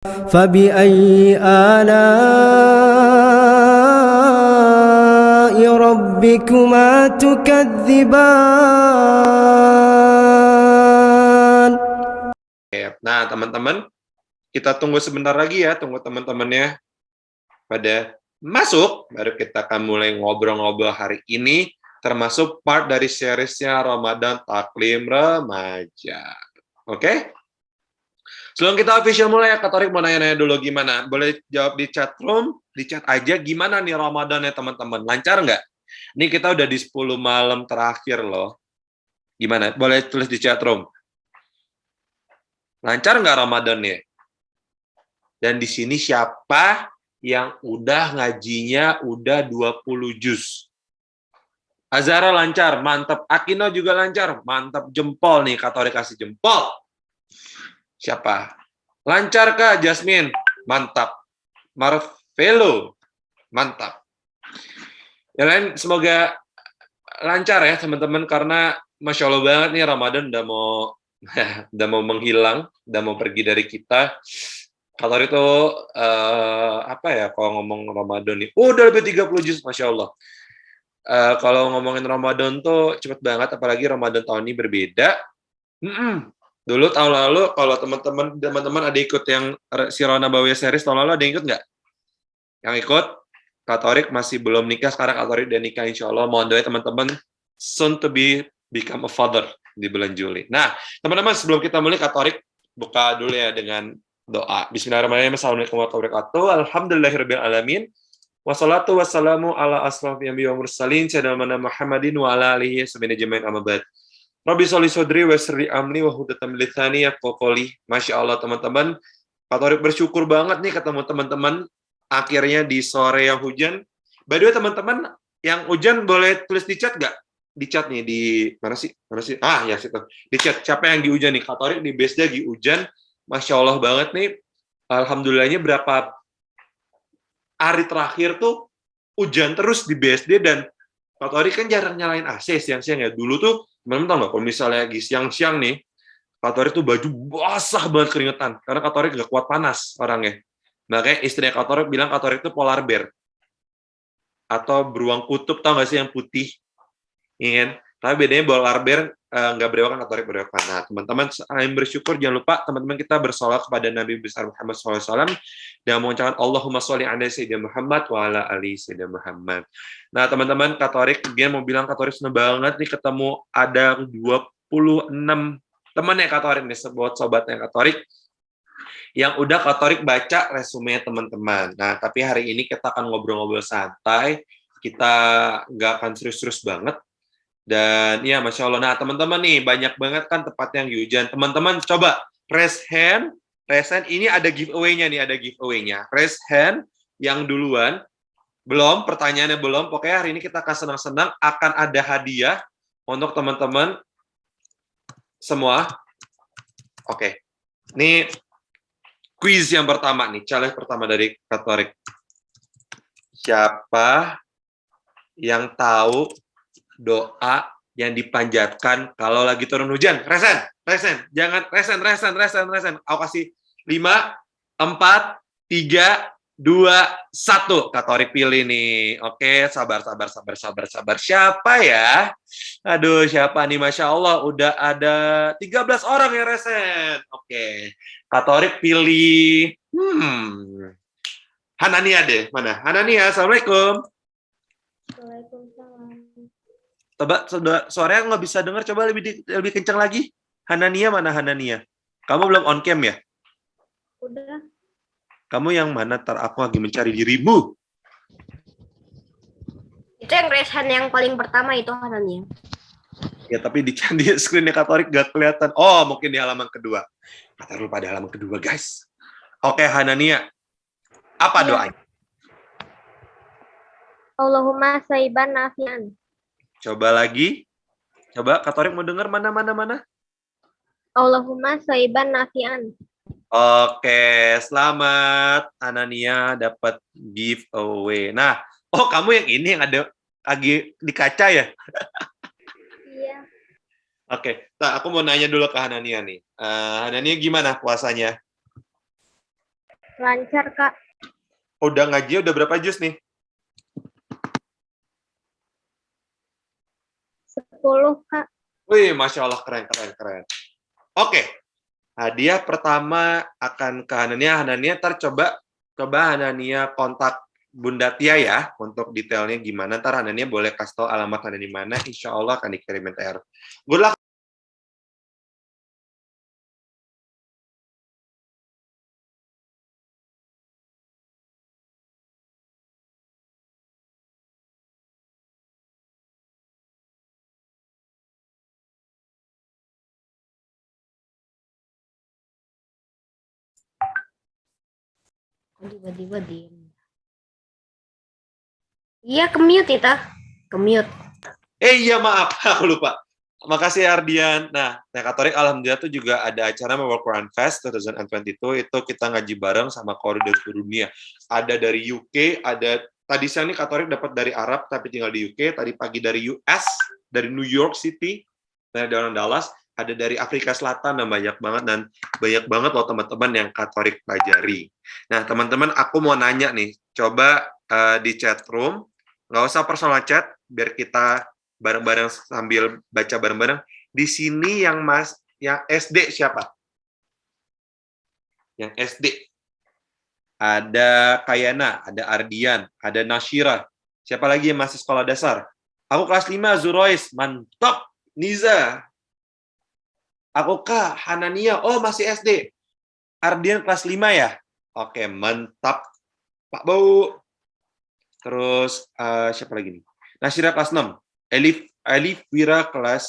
فبأي آلاء ربكما تكذبان. Nah, teman-teman, kita tunggu sebentar lagi ya, tunggu teman-temannya pada masuk, baru kita akan mulai ngobrol-ngobrol hari ini, termasuk part dari seriesnya Ramadan Taklim Remaja. Oke? Sebelum kita official mulai, Kak Torik mau nanya-nanya dulu gimana? Boleh jawab di chat room, di chat aja gimana nih Ramadan ya teman-teman? Lancar nggak? Ini kita udah di 10 malam terakhir loh. Gimana? Boleh tulis di chat room. Lancar nggak Ramadannya? Dan di sini siapa yang udah ngajinya udah 20 juz? Azara lancar, mantap. Akino juga lancar, mantap. Jempol nih, Kak Torik kasih jempol. Siapa? Lancar Kak Jasmine? Mantap. Marvelo? Mantap. Yang lain semoga lancar ya teman-teman, karena Masya Allah banget nih Ramadan udah mau udah mau menghilang, udah mau pergi dari kita. Kalau itu apa ya, kalau ngomong Ramadan nih, udah lebih 30 juz, Masya Allah. Kalau ngomongin Ramadan tuh cepet banget, apalagi Ramadan tahun ini berbeda. Dulu tahun lalu, kalau teman-teman ada ikut yang Sirah Nabawiyah series tahun lalu, ada yang ikut nggak? Yang ikut, Katorik masih belum nikah, sekarang Katorik udah nikah, insya Allah. Mohon doa teman-teman, soon to become a father di bulan Juli. Nah, teman-teman, sebelum kita mulai, Katorik buka dulu ya dengan doa. Bismillahirrahmanirrahim. Assalamualaikum warahmatullahi wabarakatuh. Alhamdulillahirrahmanirrahim. Wassalatu wassalamu ala asrafil anbiya wa mursalin sayyidina Muhammadin wa ala alihi washabihi ajmain amma ba'd. Rabbi sholli sodri wa sirri amli wa hudatam lisani yafqahu qawli. Masya Allah teman-teman, Katorik bersyukur banget nih ketemu teman-teman akhirnya di sore yang hujan. By the way teman-teman, yang hujan boleh tulis di chat nggak? Di chat nih, di mana sih? Mana sih? Ah ya situ. Di chat siapa yang di hujan nih? Katorik di base lagi hujan. Masya Allah banget nih. Alhamdulillahnya berapa hari terakhir tuh hujan terus di BSD, dan Katorik kan jarang nyalain AC siang-siang ya. Dulu tuh teman-teman tahu nggak, kalau misalnya lagi siang-siang nih, Katorik tuh baju basah banget keringetan karena Katorik nggak kuat panas orangnya. Makanya istrinya Katorik bilang Katorik itu polar bear atau beruang kutub, tau nggak sih yang putih, ingin. Tapi bedanya polar bear nggak berewokan, Katorik berewokan. Nah, teman-teman yang bersyukur, jangan lupa teman-teman kita bersolawat kepada Nabi besar Muhammad SAW dan mengucapkan Allahumma sholli ala Sayyidina Muhammad wa ala ali Sayyidina Muhammad. Nah, teman-teman, Katorik dia mau bilang Katorik senang banget nih ketemu ada 26 temannya Katorik nih, sobatnya Katorik yang udah Katorik baca resume teman-teman. Nah, tapi hari ini kita akan ngobrol-ngobrol santai, kita nggak akan serius-serius banget. Dan ya, Masya Allah. Nah, teman-teman nih, banyak banget kan tempat yang di hujan. Teman-teman coba raise hand, ini ada giveaway-nya nih, ada giveaway-nya. Raise hand yang duluan. Belum, pertanyaannya belum. Pokoknya hari ini kita akan senang-senang, akan ada hadiah untuk teman-teman semua. Oke. Ini quiz yang pertama nih, challenge pertama dari Katorik. Siapa yang tahu doa yang dipanjatkan kalau lagi turun hujan? Resen. Jangan resen. Aku kasih 5, 4, 3, 2, 1. Katorik pilih nih. Oke, sabar. Siapa ya? Aduh, siapa nih? Masya Allah, udah ada 13 orang yang resen. Oke, Katorik pilih. Hanania deh. Mana? Hanania, Assalamualaikum. Waalaikumsalam. Coba, suaranya nggak bisa dengar. Coba lebih kencang lagi. Hanania mana Hanania? Kamu belum on cam ya? Udah. Kamu yang mana? Ntar aku lagi mencari dirimu. Itu yang resan yang paling pertama itu Hananya. Ya, tapi di screen-nya Katorik nggak kelihatan. Oh, mungkin di halaman kedua. Taruh pada halaman kedua, guys. Oke, Hanania. Apa doanya? Allahumma saiban nafian. Coba lagi. Coba, Katorik mau dengar mana? Allahumma saiban nafian. Oke, selamat. Hanania dapat giveaway. Nah, oh kamu yang ini yang ada lagi di kaca ya? Iya. Oke, nah aku mau nanya dulu ke Hanania nih. Hanania gimana puasanya? Lancar, Kak. Udah ngaji udah berapa juz nih? 10, Kak. Wih, Masya Allah, keren, keren, keren. Oke, hadiah pertama akan ke Hanania. Hanania, ntar coba Hanania kontak Bunda Tia ya, untuk detailnya gimana. Ntar Hanania boleh kasih tahu alamat Hanania mana, insya Allah akan dikirimin TR. Good luck. Tiba-tiba diem. Iya, ke-mute Ita. Ke-mute. Iya maaf, aku lupa. Makasih Ardian. Nah, Katolik alhamdulillah tuh juga ada acara World Quran Fest 2022, itu kita ngaji bareng sama koridor seluruh dunia. Ada dari UK, ada tadi siang nih Katolik dapat dari Arab tapi tinggal di UK, tadi pagi dari US, dari New York City, dari orang Dallas, ada dari Afrika Selatan, dan banyak banget loh teman-teman yang Katolik pelajari. Nah, teman-teman aku mau nanya nih, coba di chat room, nggak usah personal chat, biar kita bareng-bareng sambil baca bareng-bareng. Di sini yang SD siapa? Yang SD. Ada Kayana, ada Ardian, ada Nashira. Siapa lagi yang masih sekolah dasar? Aku kelas 5, Zurois. Mantap. Niza. Aku Kak, Hanania. Oh, masih SD. Ardian kelas 5 ya? Oke, mantap. Pak Bau. Terus, siapa lagi nih? Nashira kelas 6. Elif Wira kelas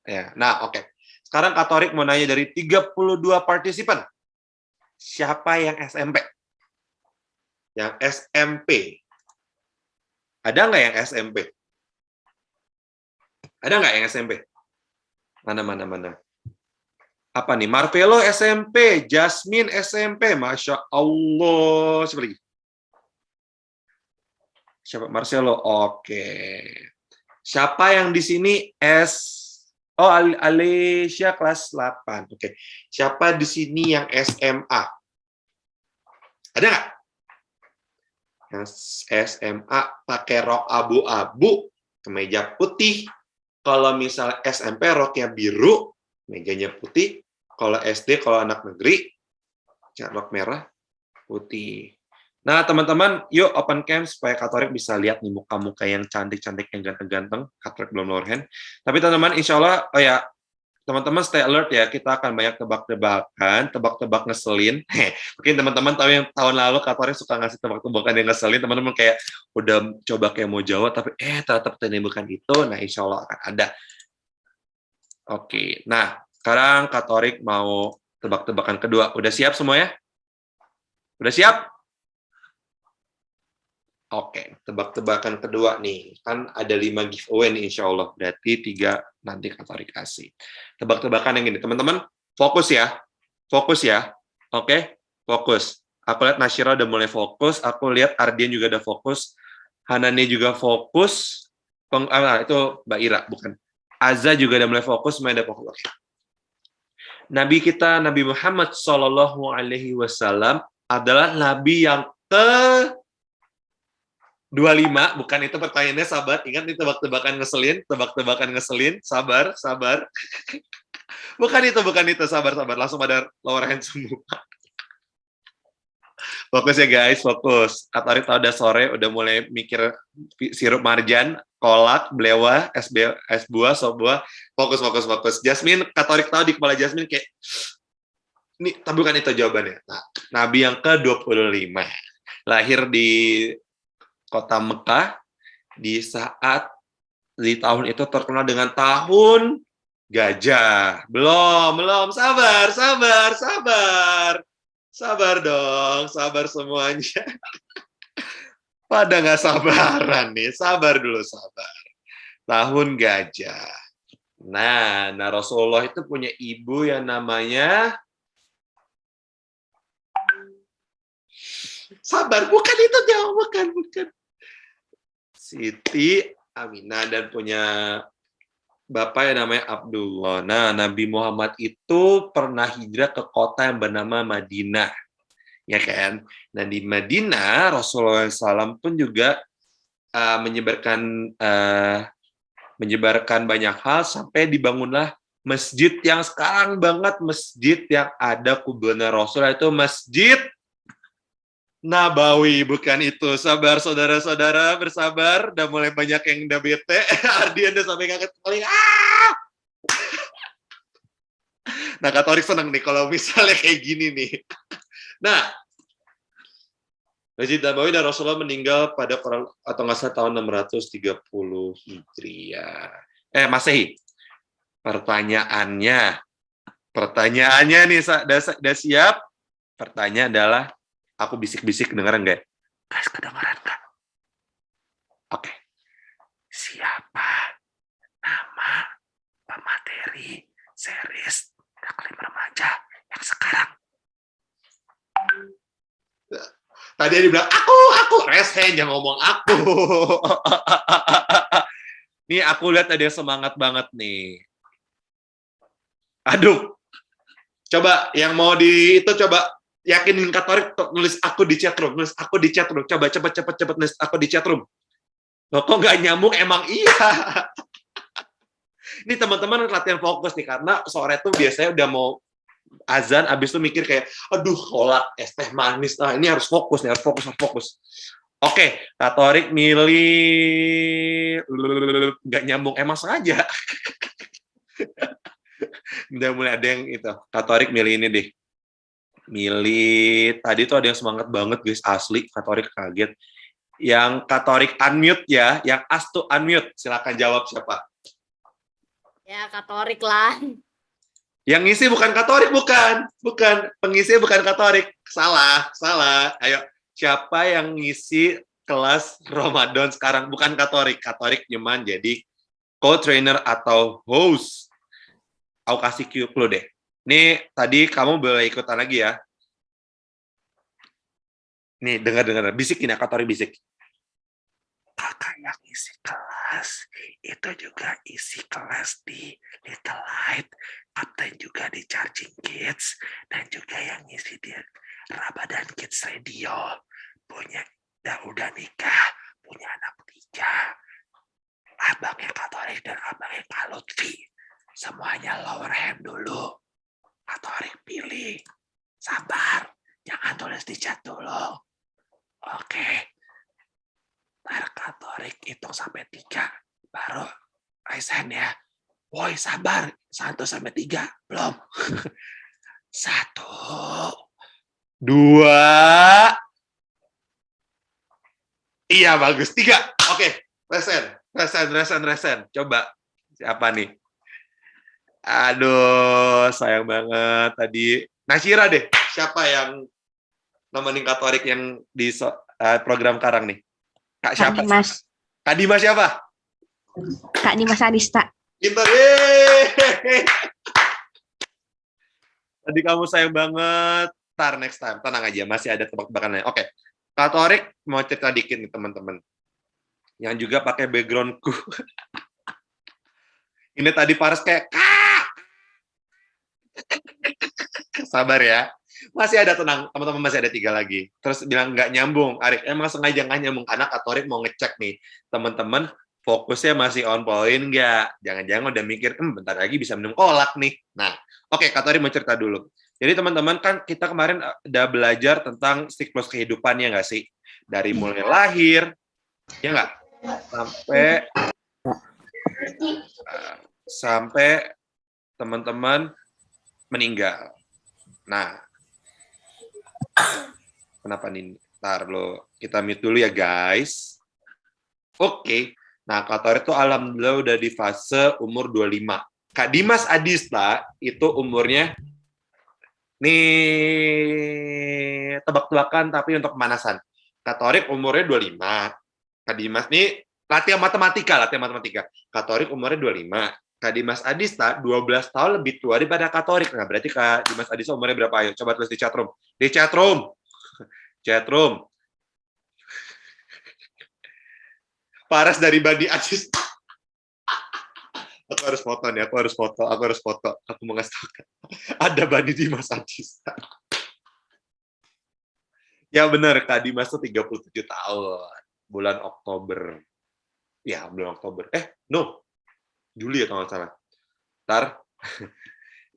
ya. Nah, oke. Sekarang Katorik mau nanya dari 32 partisipan. Siapa yang SMP? Yang SMP. Ada nggak yang SMP? Ada nggak yang SMP? Mana? Apa nih? Marvelo SMP, Jasmine SMP. Masya Allah. Siapa lagi? Siapa? Marcelo. Oke. Siapa yang di sini Oh, Alicia kelas 8. Oke. Siapa di sini yang SMA? Ada nggak? Yang SMA pakai rok abu-abu, kemeja putih. Kalau misalnya SMP roknya biru, mejanya putih. Kalau SD, kalau anak negeri, rok merah, putih. Nah, teman-teman, yuk open cam supaya Katorik bisa lihat nih muka-muka yang cantik-cantik, yang ganteng-ganteng. Katorik belum lower hand. Tapi teman-teman, insya Allah, teman-teman stay alert ya, kita akan banyak tebak-tebak ngeselin. Mungkin teman-teman tahu yang tahun lalu Katorik suka ngasih tebak-tebakan yang ngeselin, teman-teman kayak udah coba kayak mau jawab, tapi ternyata pertanyaan bukan itu. Nah, insya Allah akan ada. Oke, nah sekarang Katorik mau tebak-tebakan kedua. Udah siap semuanya? Udah siap? Oke, tebak-tebakan kedua nih. Kan ada 5 giveaway nih insya Allah. Berarti 3 nanti Katorik kasih. Tebak-tebakan yang ini. Teman-teman, fokus ya. Fokus ya. Oke, fokus. Aku lihat Nashira udah mulai fokus. Aku lihat Ardian juga udah fokus. Hanani juga fokus. Itu Mbak Ira, bukan. Azza juga udah mulai fokus. Semuanya udah fokus. Oke. Nabi kita, Nabi Muhammad SAW adalah Nabi yang 25, bukan itu pertanyaannya, sabar. Ingat ini tebak-tebakan ngeselin, sabar. Bukan itu, sabar. Langsung pada lower hand semua. Fokus ya guys, fokus. Katorik tahu udah sore, udah mulai mikir sirup marjan, kolak, belewa, es buah, sop buah. Fokus. Jasmine, Katorik tahu di kepala Jasmine kayak, ini, tapi bukan itu jawabannya. Nah, Nabi yang ke-25. Lahir di kota Mekah di tahun itu terkenal dengan tahun gajah. Belum, sabar dong, sabar semuanya. Pada nggak sabaran nih, sabar dulu, sabar. Tahun gajah. Nah, Rasulullah itu punya ibu yang namanya sabar, bukan itu jawaban, bukan. Siti Aminah, dan punya bapak yang namanya Abdullah. Nah, Nabi Muhammad itu pernah hijrah ke kota yang bernama Madinah. ya kan? Nah di Madinah Rasulullah SAW pun juga menyebarkan banyak hal sampai dibangunlah masjid yang sekarang banget, masjid yang ada kuburan Rasul, itu Masjid Nabawi, bukan itu. Sabar saudara-saudara, bersabar. Udah mulai banyak yang udah bete. Ardian udah sampai ngangkat paling. Nah, Katolik seneng nih kalau misalnya kayak gini nih. Nah, Masjid Nabawi dan Rasulullah meninggal pada atau nggak salah tahun 630 Hijriah. Masehi. Pertanyaannya nih, udah siap? Pertanyaan adalah, aku bisik-bisik kedengeran nggak? Guys, kedengeran nggak? Oke. Siapa nama pemateri series Taklim Remaja yang sekarang? Tadi dia bilang, aku. Resen, jangan ngomong aku. Nih, aku lihat ada yang semangat banget nih. Aduh. Coba, yang mau coba yakinin Katolik, nulis aku di chatroom. Coba, cepet nulis aku di chatroom. Loh, kok nggak nyambung? Emang iya. Ini teman-teman latihan fokus nih, karena sore tuh biasanya udah mau azan, abis itu mikir kayak, aduh, kolak, es teh manis. Nah, ini harus fokus nih, harus fokus. Oke, Katolik milih, nggak nyambung, emang sengaja. Udah mulai ada yang itu, Katolik milih ini deh. Milih, tadi tuh ada yang semangat banget guys, asli, Katolik kaget. Yang Katolik unmute ya, yang Astu unmute, silakan jawab siapa? Ya, Katolik lah. Yang ngisi bukan Katolik, bukan. Pengisi bukan Katolik. Salah. Ayo, siapa yang ngisi kelas Ramadan sekarang? Bukan Katolik. Katolik cuman jadi co-trainer atau host. Aku kasih clue deh. Nih, tadi kamu boleh ikutan lagi ya. Nih, dengar. Bisikin ya, Katolik bisik. Kakak yang isi kelas, itu juga isi kelas di Little Light, Kapten juga di Charging Kids, dan juga yang ngisi di Ramadan Kids Radio. Punya, udah nikah, punya anak 3. Abangnya Katolik dan abangnya Kak Lutfi. Semuanya lower hand dulu. Katolik pilih. Sabar, jangan tulis di chat dulu. Oke. Katolik hitung sampai 3, baru raise hand ya. Woi, sabar, 1 sampai 3, belum. 1, 2, iya bagus, 3. Oke, resen. Coba, siapa nih? Aduh, sayang banget tadi. Nasyira deh, siapa yang nemenin Katolik yang di program Karang nih? Kak siapa? Kak Dimas siapa? Kak Dimas Adista. Pintar, tadi kamu sayang banget. Ntar next time, tenang aja, masih ada tebak-tebakan lain. Oke, Katolik mau cerita dikit nih teman-teman. Yang juga pakai backgroundku. Ini tadi Paras kayak, Kak! Sabar ya. Masih ada, tenang, teman-teman, masih ada 3 lagi. Terus bilang nggak nyambung, Arik, emang sengaja nggak nyambung, karena Katolik mau ngecek nih, teman-teman, fokusnya masih on point nggak? Jangan-jangan udah mikir, bentar lagi bisa minum kolak nih. Nah, oke, Katolik mau cerita dulu. Jadi teman-teman, kan kita kemarin udah belajar tentang siklus kehidupannya nggak sih? Dari mulai lahir, ya nggak? Sampai teman-teman meninggal. Nah, kenapa nih? Ntar lo, kita mute dulu ya guys. Oke. Nah, Katolik itu alhamdulillah udah di fase umur 25. Kak Dimas Adista itu umurnya nih tebak-tebakan tapi untuk pemanasan. Katolik umurnya 25. Kak Dimas nih latihan matematika. Katolik umurnya 25. Kak Dimas Adista 12 tahun lebih tua daripada Katolik. Nah, berarti Kak Dimas Adista umurnya berapa? Ayo, coba tulis di chatroom. Chatroom. Paras dari Bandi Adista. Aku harus foto. Aku mau ngasih tahu. Ada Bandi Dimas Adista. Ya benar, Kak Dimas tuh 37 tahun. Bulan Oktober. Ya, bulan Oktober. No. Juli ya kalau nggak salah. Ntar,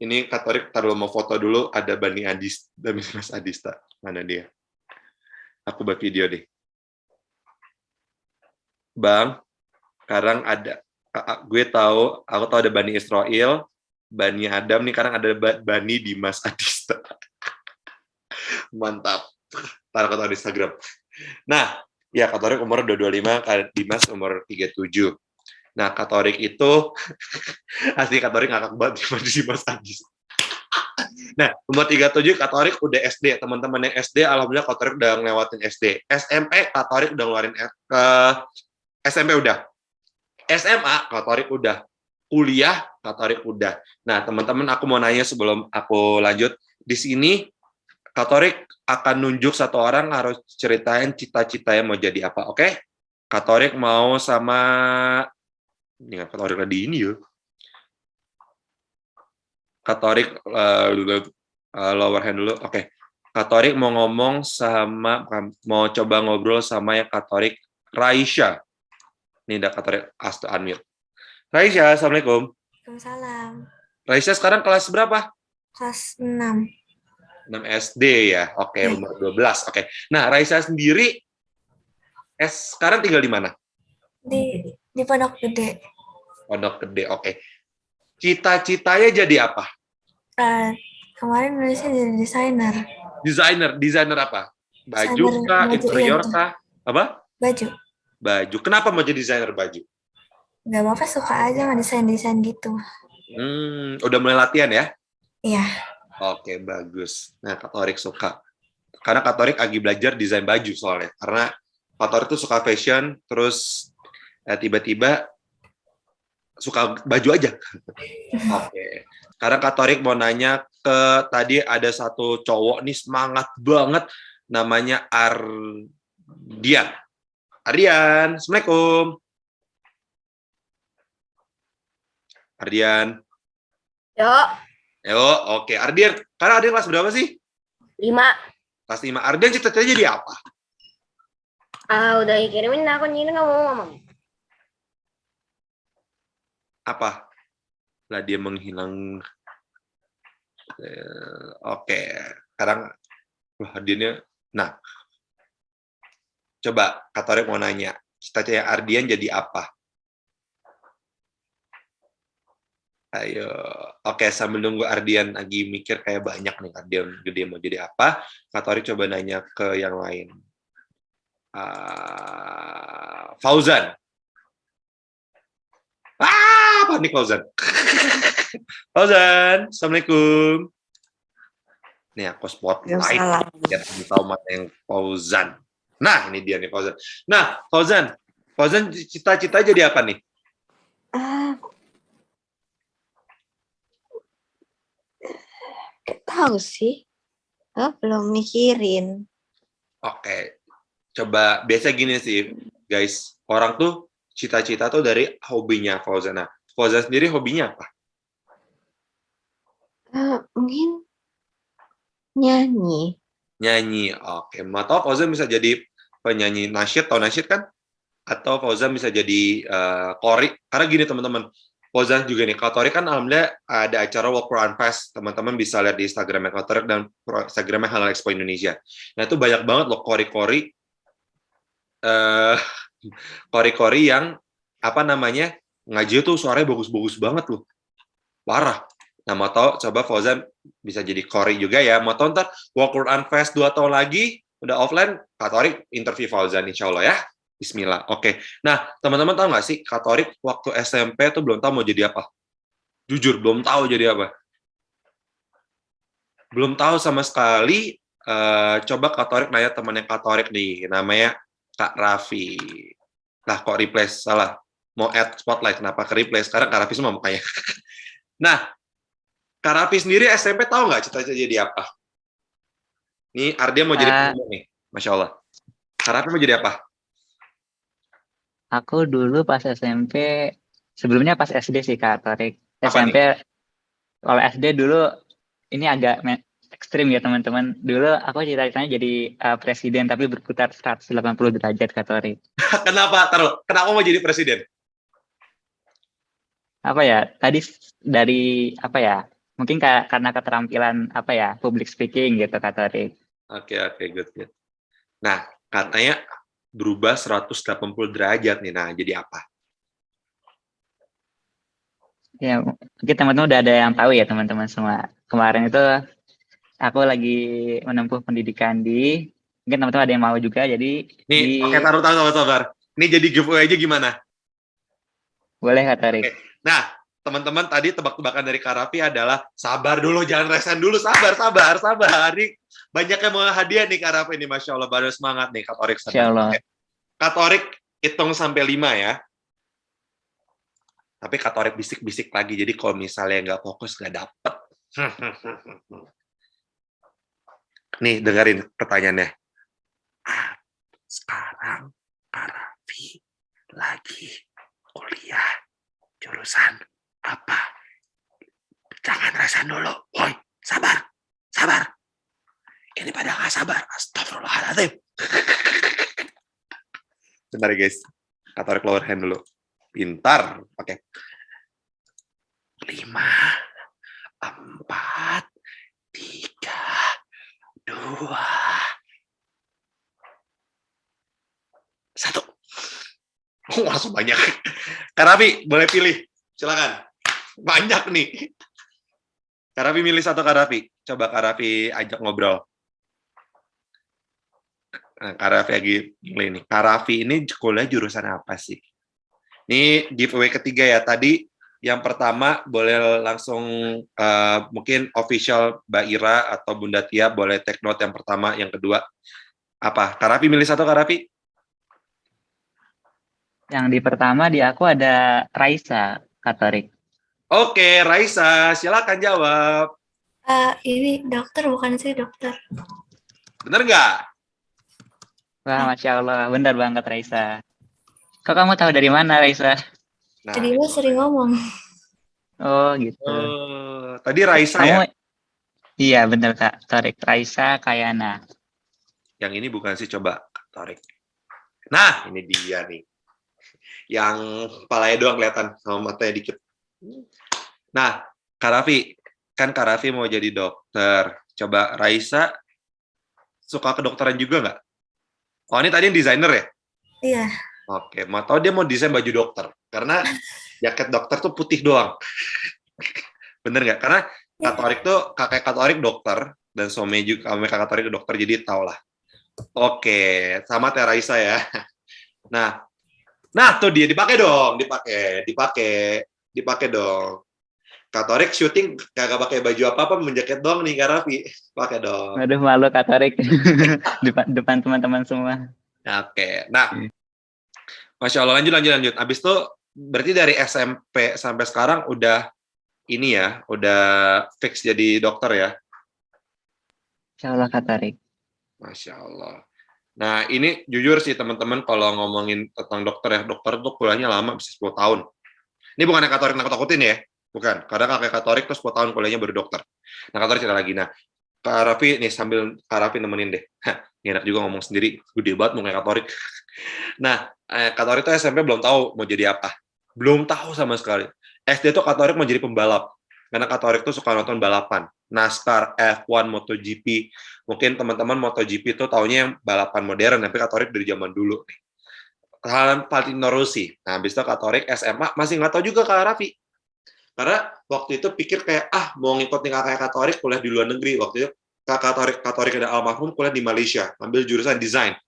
ini Kak Torik taruh mau foto dulu, ada Bani Adis, dan Mas Adista. Mana dia? Aku buat video deh. Bang, sekarang ada, aku tahu ada Bani Israel, Bani Adam, nih sekarang ada Bani Dimas Adista. Mantap. Taruh kata di Instagram. Nah, ya Kak Torik umur 225, Kak Dimas umur 37. Nah, Kak Torik itu asli Kak Torik ngakak banget di Dimas Adis. Nah, umur 37 Kak Torik udah SD. Teman-teman yang SD, alhamdulillah Kak Torik udah ngelewatin SD. SMP Kak Torik udah ngeluarin SMP udah. SMA Kak Torik udah. Kuliah Kak Torik udah. Nah, teman-teman aku mau nanya sebelum aku lanjut. Di sini Kak Torik akan nunjuk satu orang harus ceritain cita-citanya mau jadi apa, oke? Kak Torik mau sama ini Kak Torik tadi ini ya. Kak Torik lower hand dulu, oke. Kak Torik mau ngomong sama, mau coba ngobrol sama yang Kak Torik, Raisya. Ini udah Kak Torik ask to unmute. Raisya, Assalamualaikum. Waalaikumsalam. Raisya sekarang kelas berapa? Kelas 6 6 SD ya, oke, umur 12, oke. Nah, Raisa sendiri sekarang tinggal di mana? di Pondok Gede. Pondok Gede, oke. Cita-citanya jadi apa? Kemarin nulisnya jadi desainer. Desainer apa? Baju Desainer kah, baju, interior iya. kah? Apa? Baju. Kenapa mau jadi desainer baju? Gak apa-apa, suka aja ngedesain-desain gitu. Udah mulai latihan ya? Iya. Oke, bagus. Nah, Kak Torik suka. Karena Kak Torik lagi belajar desain baju soalnya. Karena Kak Torik tuh suka fashion, terus tiba-tiba suka baju aja. Oke. Sekarang Kak Torik mau nanya tadi ada satu cowok nih semangat banget, namanya Ardian. Ardian, Assalamualaikum. Ardian. Yo, oke. Ardian, karena Ardian kelas berapa sih? 5. Kelas 5. Ardian cita-citanya jadi apa? Udah dikirimin, aku ini nggak mau ngomong. Apa? Lah dia menghilang. Oke. Sekarang Ardiannya. Nah, coba Kak Torik mau nanya, cita-cita Ardian jadi apa? Ayo, oke, sambil nunggu Ardian lagi mikir kayak banyak nih, Ardian gede mau jadi apa? Kak Torik coba nanya ke yang lain. Fauzan. Panik Fauzan. Fauzan, Assalamualaikum. Nih aku spotlight, biar kamu tahu mana yang Fauzan. Nah, ini dia nih Fauzan. Nah, Fauzan cita-cita jadi apa nih? Tahu sih. Belum mikirin. Oke, coba biasa gini sih, guys. Orang tuh cita-cita tuh dari hobinya Fauzan. Nah, Fauzan sendiri hobinya apa? Mungkin nyanyi. Nyanyi. Oke, atau Fauzan bisa jadi penyanyi nasyid, atau nasyid kan? Atau Fauzan bisa jadi qori. Karena gini teman-teman, Fauzan juga nih, Kak Torik kan alhamdulillah ada acara World Quran Fest. Teman-teman bisa lihat di Instagramnya Kak Torik dan Instagramnya Halal Expo Indonesia. Nah itu banyak banget loh qori-qori yang apa namanya ngaji tuh suaranya bagus-bagus banget loh, parah. Nah mau tahu coba Fauzan bisa jadi qori juga ya. Mau tahu ntar World Quran Fest 2 tahun lagi udah offline, Kak Torik interview Fauzan insya Allah ya. Bismillah. Oke. Nah, teman-teman tahu nggak sih, Kak Torik waktu SMP tuh belum tahu mau jadi apa? Jujur, belum tahu jadi apa. Belum tahu sama sekali. Coba Kak Torik nanya temannya Kak Torik nih, namanya Kak Raffi. Nah, kok replace? Salah. Mau add spotlight, kenapa ke replace? Sekarang Kak Raffi semua mukanya. Nah, Kak Raffi sendiri SMP tahu nggak cita-cita jadi apa? Nih, Ardia mau jadi penyanyi nih. Masya Allah. Kak Raffi mau jadi apa? Aku dulu pas SMP, sebelumnya pas SD sih Kak Torik. Apa SMP, kalau SD dulu ini agak ekstrim ya teman-teman. Dulu aku cita-citanya jadi presiden tapi berputar 180 derajat Kak Torik. Kenapa? Kenapa mau jadi presiden? Apa ya? Tadi dari apa ya? Mungkin karena keterampilan apa ya? Public speaking gitu Kak Torik. Oke, good. Nah, katanya berubah 180 derajat nih. Nah, jadi apa? Ya, mungkin teman-teman udah ada yang tahu ya teman-teman semua. Kemarin itu aku lagi menempuh pendidikan mungkin teman-teman ada yang mau juga, jadi Nih, oke, taruh sabar. Ini jadi giveaway aja gimana? Boleh Kak Torik. Oke. Nah, teman-teman tadi tebak-tebakan dari Kak Raffi adalah sabar dulu, jangan resign dulu, sabar. Nih, banyak yang mau hadiah nih Kak Raffi ini, Masya Allah, baru semangat nih Kak Torik. Insya Allah. Kak Torik hitung sampai 5 ya. Tapi Kak Torik bisik-bisik lagi, jadi kalau misalnya nggak fokus, nggak dapet. Nih, dengerin pertanyaannya. Sekarang Kak Raffi lagi kuliah jurusan apa? Jangan resign dulu. Woi, sabar. Ini pada nggak sabar. Astagfirullahaladzim. Bentar ya guys. Kak Torik lower hand dulu. Pintar. Oke. 5, 4, 3, 2, 1. Langsung banyak. Kak Raffi, boleh pilih. Silakan. Banyak nih. Kak Raffi milih satu Kak Raffi. Coba Kak Raffi ajak ngobrol. Nah, Kak Raffi lagi milih nih. Kak Raffi ini kuliah jurusan apa sih? Ini giveaway ketiga ya. Tadi yang pertama boleh langsung mungkin official Mbak Ira atau Bunda Tia boleh take note yang pertama, yang kedua apa? Kak Raffi milih satu Kak Raffi. Yang di pertama di aku ada Raisa Kak Torik. Oke, Raisa, silakan jawab. Ini dokter bukan sih dokter? Bener nggak? Wah, Masya Allah, benar banget Raisa. Kok kamu tahu dari mana Raisa? Nah, Tadi gue sering ngomong. Oh gitu. Tadi Raisa Kamu, ya? iya benar Kak Torik. Raisa Kayana. Yang ini bukan sih, coba tarik. Nah, ini dia nih. Yang kepalanya doang kelihatan, sama matanya dikit. Nah, Kak Raffi, kan Kak Raffi mau jadi dokter. Coba Raisa suka kedokteran juga nggak? Oh, ini tadi yang desainer ya? Iya. Oke, mau tahu dia mau desain baju dokter. Karena jaket dokter tuh putih doang. Bener nggak? Karena Kak Torik tuh, kakek Kak Torik dokter, dan suami juga, kakak Torik dokter, jadi tau lah. Oke, sama Teh Raisa ya. Nah tuh dia, dipakai dong, dipakai dong. Kak Torik syuting kagak pakai baju apa-apa, menjaket dong nih Kak Raffi. Pakai dong. Aduh, malu Kak Torik. depan teman-teman semua. Oke, nah. Masya Allah, lanjut. Abis itu berarti dari SMP sampai sekarang udah ini ya, udah fix jadi dokter ya? Insya Allah Kak Torik. Masya Allah. Nah, ini jujur sih teman-teman, kalau ngomongin tentang dokter tuh kuliahnya lama, bisa 10 tahun. Ini bukan Kak Torik nakut-nakutin ya, bukan. Karena kakek Kak Torik tuh 10 tahun kuliahnya baru dokter. Nah, Kak Torik cerita lagi. Nah, Kak Raffi nih, sambil Kak Raffi nemenin deh. Ini enak juga ngomong sendiri, gede banget mau kayak Kak Torik. Nah, Kak Torik tuh SMP belum tahu mau jadi apa. Belum tahu sama sekali. SD tuh Kak Torik mau jadi pembalap. Karena Kak Torik tuh suka nonton balapan. NASCAR, F1, MotoGP. Mungkin teman-teman MotoGP tuh taunya yang balapan modern, tapi Kak Torik dari zaman dulu nih. Valentino Rossi. Nah, habis itu Kak Torik SMA masih nggak tahu juga Kak Raffi. Karena waktu itu pikir kayak, mau ngikutin kakak Kak Torik kuliah di luar negeri. Waktu itu Kak Torik ada almarhum kuliah di Malaysia, ambil jurusan desain.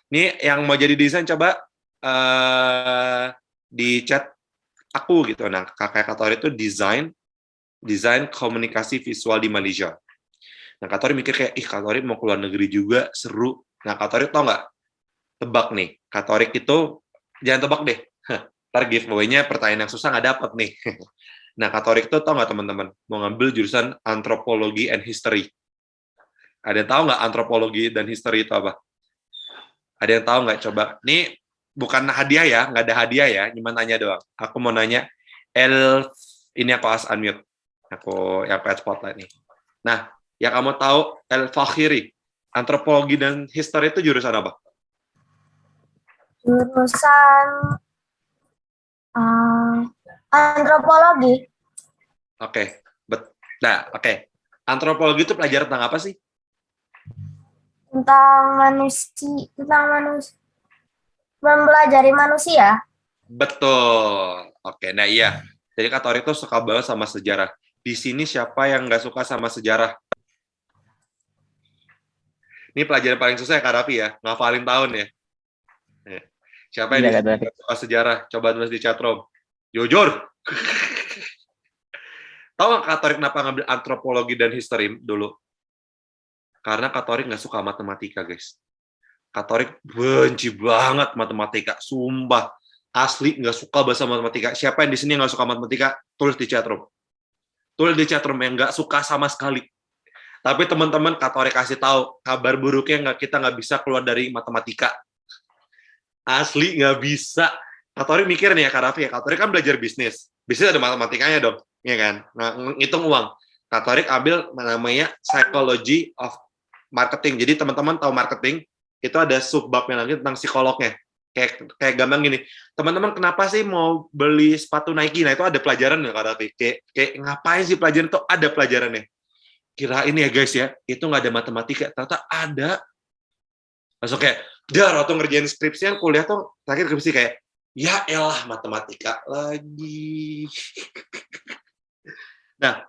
Ini yang mau jadi desain coba di chat aku gitu. Nah, kakak Kak Torik itu desain komunikasi visual di Malaysia. Nah, Kak Torik mikir kayak, Kak Torik mau keluar negeri juga, seru. Nah, Kak Torik tau nggak? Tebak nih, Kak Torik itu, jangan tebak deh. Ntar giveaway-nya pertanyaan yang susah nggak dapet nih. Nah, Kak Torik tuh tau nggak teman-teman? Mau ngambil jurusan antropologi and history. Ada yang tahu nggak antropologi dan history itu apa? Ada yang tahu nggak? Coba. Ini bukan hadiah ya, nggak ada hadiah ya, cuma nanya doang. Aku mau nanya, ini aku unmute. Aku yang spotlight nih. Nah, Yang kamu tahu Al-Fakhiri, antropologi dan history itu jurusan apa? Jurusan antropologi Oke, oke. Antropologi itu pelajaran tentang apa sih? tentang mempelajari manusia. Betul. Oke, nah iya. Jadi Kak Torik tuh suka banget sama sejarah. Di sini siapa yang nggak suka sama sejarah? Ini pelajaran paling susah ya Kak Raffi ya, ngafalin tahun ya. Siapa yang Iya, Kak Torik. nggak suka sejarah? Coba tulis di chatroom. Jujur. Tahu nggak Kak Torik kenapa ngambil antropologi dan history dulu? Karena Kak Torik nggak suka matematika, guys. Kak Torik benci banget matematika, sumpah. Asli nggak suka bahasa matematika. Siapa yang di sini nggak suka matematika? Tulis di chatroom. Tulis di chatroom yang nggak suka sama sekali. Tapi teman-teman, Kak Torik kasih tahu, kabar buruknya kita nggak bisa keluar dari matematika. Asli nggak bisa. Kak Torik mikir nih ya, Kak Raffi ya. Kak Torik kan belajar bisnis. Bisnis ada matematikanya dong, ya kan? Nah, ngitung uang. Kak Torik ambil namanya Psychology of Marketing. Jadi teman-teman tahu marketing, itu ada subbabnya lagi tentang psikolognya. Kayak gampang gini, teman-teman kenapa sih mau beli sepatu Nike? Nah itu ada pelajaran ya Kak Raffi. Kayak ngapain sih pelajaran itu? Ada pelajarannya. Kirain ya guys ya, itu nggak ada matematika. Ternyata ada. Masuk kayak, waktu ngerjain skripsian, kuliah tuh, terakhir skripsi kayak, ya elah matematika lagi. Nah,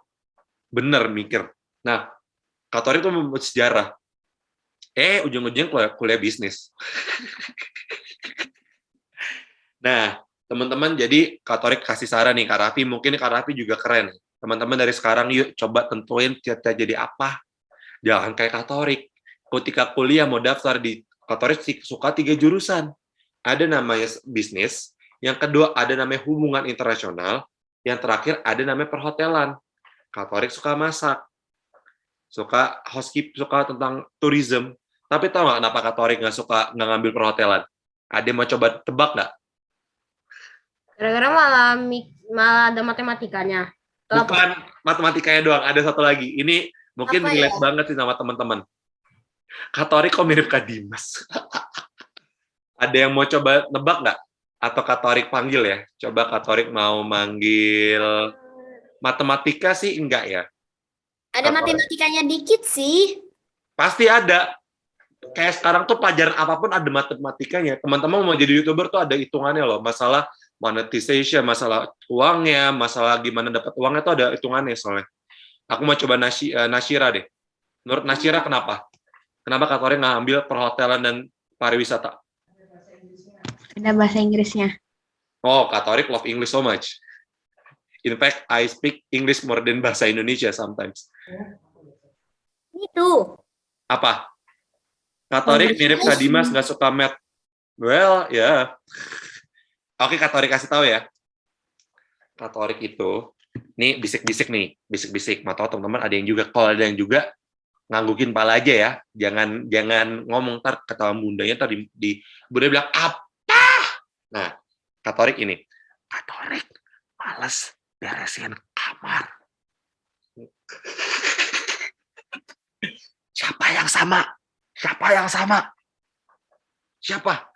bener mikir. Nah, Kak Torik tuh membuat sejarah. Ujung-ujung kuliah bisnis. Nah, teman-teman, jadi Kak Torik kasih saran nih, Kak Raffi, mungkin Kak Raffi juga keren. Teman-teman dari sekarang, yuk coba tentuin cita-cita jadi apa. Jangan kayak Kak Torik. Ketika kuliah mau daftar di Kak Torik suka 3 jurusan. Ada namanya bisnis, yang kedua ada namanya hubungan internasional, yang terakhir ada namanya perhotelan. Kak Torik suka masak, suka housekeeping, suka tentang tourism. Tapi tahu nggak kenapa Kak Torik nggak ngambil perhotelan? Ada yang mau coba tebak nggak? Gara-gara malah ada matematikanya. Atau apa? Bukan matematikanya doang, ada satu lagi. Ini mungkin Apa relate ya? banget sih sama teman-teman. Kak Torik kok mirip Kak Dimas? Ada yang mau coba nebak nggak? Atau Kak Torik panggil ya? Coba Kak Torik mau manggil matematika sih enggak ya? Ada Kak Torik. matematikanya dikit sih. Pasti ada. Kayak sekarang tuh pelajaran apapun ada matematikanya. Teman-teman mau jadi YouTuber tuh ada hitungannya loh. Masalah monetization, masalah uangnya, masalah gimana dapat uangnya tuh ada hitungannya soalnya. Aku mau coba Nasyira deh. Menurut Nasyira kenapa? Kenapa Kak Torik nggak ambil perhotelan dan pariwisata? Ada bahasa Inggrisnya. Oh, Kak Torik love English so much. In fact, I speak English more than bahasa Indonesia sometimes. Itu. Apa? Kak Torik mirip Kak Dimas, nggak suka math. Well, ya. Yeah. Oke, Kak Torik kasih tahu ya. Kak Torik itu, nih bisik-bisik nih, bisik-bisik. Mau tahu teman-teman ada yang juga, kalau ada yang juga nganggukin pala aja ya. Jangan ngomong ntar ketahuan bundanya ntar di bunda bilang apa? Nah, Kak Torik ini. Kak Torik males beresin kamar. Siapa yang sama? Siapa yang sama? Siapa?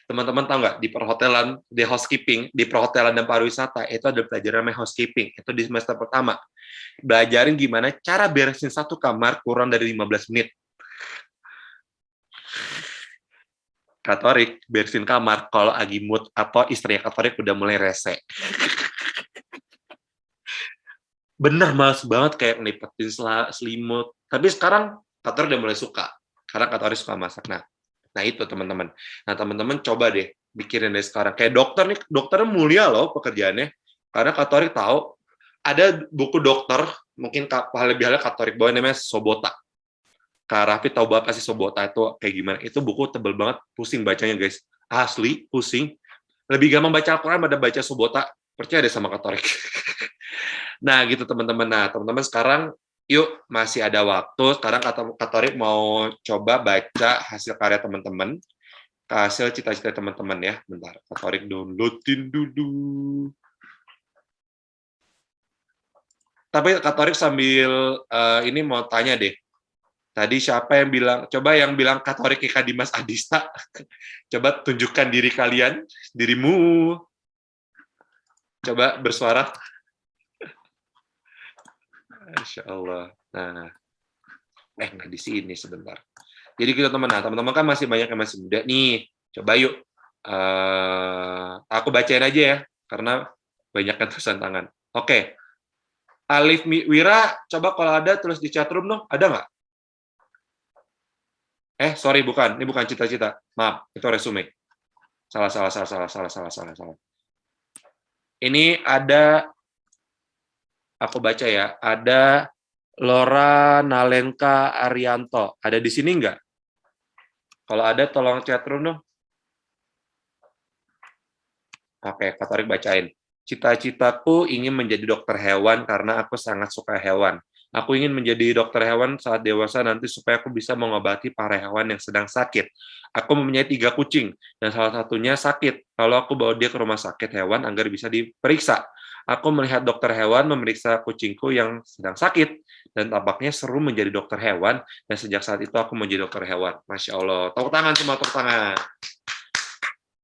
Teman-teman tahu nggak, di perhotelan, di housekeeping, di perhotelan dan pariwisata, itu ada pelajaran namanya housekeeping. Itu di semester pertama. Belajarin gimana cara beresin satu kamar kurang dari 15 menit. Kak Torik beresin kamar kalau lagi mood atau istrinya Kak Torik udah mulai rese. Bener, males banget kayak ngelipetin selimut. Tapi sekarang Kak Torik udah mulai suka. Karena Kak Torik suka masak. Nah itu teman-teman. Nah teman-teman coba deh pikirin dari sekarang. Kayak dokter nih, dokternya mulia loh pekerjaannya. Karena Kak Torik tahu, ada buku dokter, mungkin lebih halnya Kak Torik bawa namanya Sobota. Kak Raffi tahu banget sih Sobota itu kayak gimana. Itu buku tebel banget, pusing bacanya guys. Asli, pusing. Lebih gampang baca Al-Quran pada baca Sobota. Percaya deh sama Kak Torik. Nah gitu teman-teman. Nah teman-teman sekarang yuk, masih ada waktu. Sekarang Kak Torik mau coba baca hasil karya teman-teman. Hasil cita-cita teman-teman ya. Bentar, Kak Torik downloadin dulu. Tapi Katorik sambil ini mau tanya deh. Tadi siapa yang bilang, coba yang bilang Katorik Ika Dimas Adista, coba tunjukkan diri kalian, dirimu. Coba bersuara. Insya Allah. Nah, nggak di sini sebentar. Jadi kita teman-teman kan masih banyak yang masih muda nih. Coba yuk, aku bacain aja ya, karena banyak kan tulisan tangan. Oke. Alif Wira, coba kalau ada tulis di chatroom dong, ada nggak? Sorry, bukan. Ini bukan cita-cita. Maaf, itu resume. Salah. Ini ada, aku baca ya, ada Laura Nalenka Arianto. Ada di sini nggak? Kalau ada, tolong chatroom dong. Oke, Katorik bacain. Cita-citaku ingin menjadi dokter hewan karena aku sangat suka hewan. Aku ingin menjadi dokter hewan saat dewasa nanti supaya aku bisa mengobati para hewan yang sedang sakit. Aku mempunyai 3 kucing, dan salah satunya sakit. Lalu aku bawa dia ke rumah sakit hewan agar bisa diperiksa. Aku melihat dokter hewan memeriksa kucingku yang sedang sakit, dan tampaknya seru menjadi dokter hewan, dan sejak saat itu aku menjadi dokter hewan. Masya Allah. Tepuk tangan semua, tepuk tangan.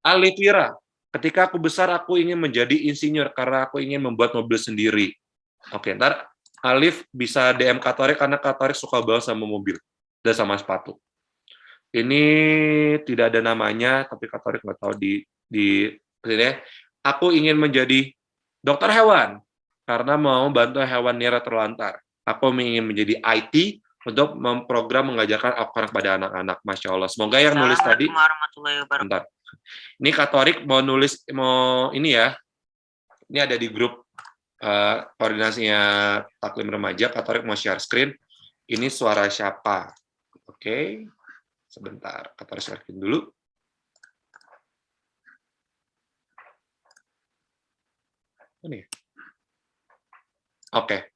Alif Wira, ketika aku besar, aku ingin menjadi insinyur karena aku ingin membuat mobil sendiri. Oke, ntar Alif bisa DM Katorik karena Katorik suka banget sama mobil dan sama sepatu. Ini tidak ada namanya, tapi Katorik nggak tahu di sini. Aku ingin menjadi dokter hewan karena mau bantu hewan nira terlantar. Aku ingin menjadi IT untuk memprogram mengajarkan Al-Quran kepada anak-anak. Masya Allah. Semoga yang nulis tadi. Bentar. Ini Katorik mau nulis, mau ini ya. Ini ada di grup koordinasinya Taklim Remaja. Katorik mau share screen. Ini suara siapa? Oke. Sebentar. Katorik share screen dulu. Ini. Oke.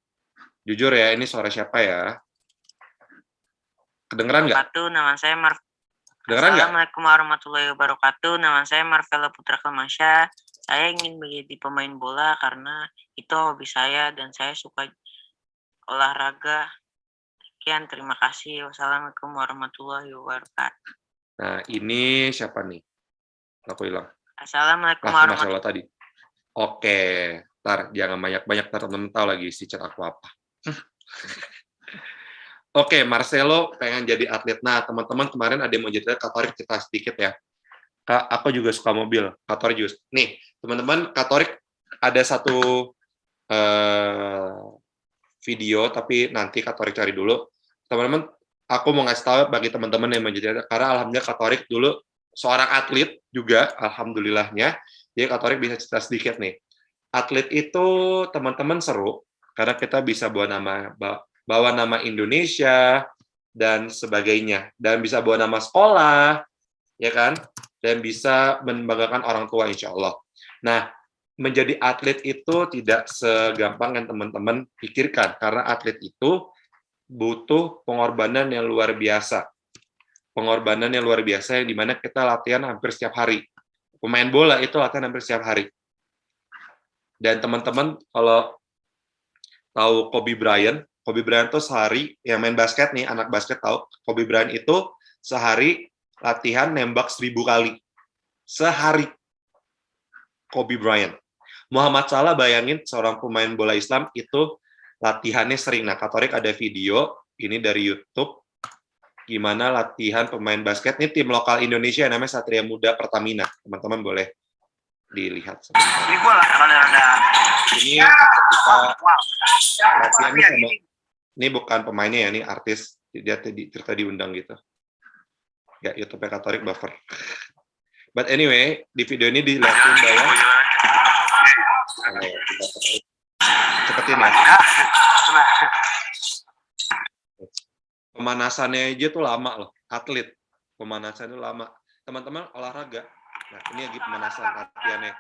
Jujur ya, ini suara siapa ya? Kedengeran nggak? Nama saya Kedengeran nggak? Assalamualaikum warahmatullahi wabarakatuh. Nama saya Marvela Putra Kelmasya. Saya ingin menjadi pemain bola karena itu hobi saya dan saya suka olahraga. Sekian, terima kasih. Wassalamualaikum warahmatullahi wabarakatuh. Nah, ini siapa nih? Aku hilang. Assalamualaikum Masya warahmatullahi Allah tadi. Oke. Ntar, jangan banyak-banyak. Ntar teman-teman tahu lagi isi chat aku apa. Oke, Marcelo pengen jadi atlet. Nah, teman-teman kemarin ada yang mau jadi Katorik, cerita sedikit ya. Kak, aku juga suka mobil. Katorik juga. Nih, teman-teman, Katorik ada satu video, tapi nanti Katorik cari dulu. Teman-teman, aku mau ngasih tahu bagi teman-teman yang menjadi atlet, karena alhamdulillah Katorik dulu seorang atlet juga, alhamdulillahnya. Jadi Katorik bisa cerita sedikit nih. Atlet itu teman-teman seru, karena kita bisa bawa nama Indonesia dan sebagainya, dan bisa bawa nama sekolah, ya kan, dan bisa membanggakan orang tua insya Allah. Nah, menjadi atlet itu tidak segampang yang teman-teman pikirkan, karena atlet itu butuh pengorbanan yang luar biasa. Pengorbanan yang luar biasa yang dimana kita latihan hampir setiap hari. Pemain bola itu latihan hampir setiap hari. Dan teman-teman kalau tahu Kobe Bryant tuh sehari, yang main basket nih, anak basket tahu, Kobe Bryant itu sehari latihan nembak 1000 kali. Sehari. Kobe Bryant. Muhammad Salah, bayangin seorang pemain bola Islam itu latihannya sering. Nah, Katorik ada video, ini dari YouTube, gimana latihan pemain basket. Ini tim lokal Indonesia, namanya Satria Muda Pertamina. Teman-teman boleh dilihat sebentar. Ini ketika latihannya sama, ini bukan pemainnya ya, ini artis, dia cerita diundang gitu. Ya, YouTube Katorik buffer. But anyway, di video ini dilihatin bahwa cepetin ya. Pemanasannya aja tuh lama loh, atlet. Pemanasannya lama. Teman-teman olahraga. Nah, ini lagi pemanasan latihannya.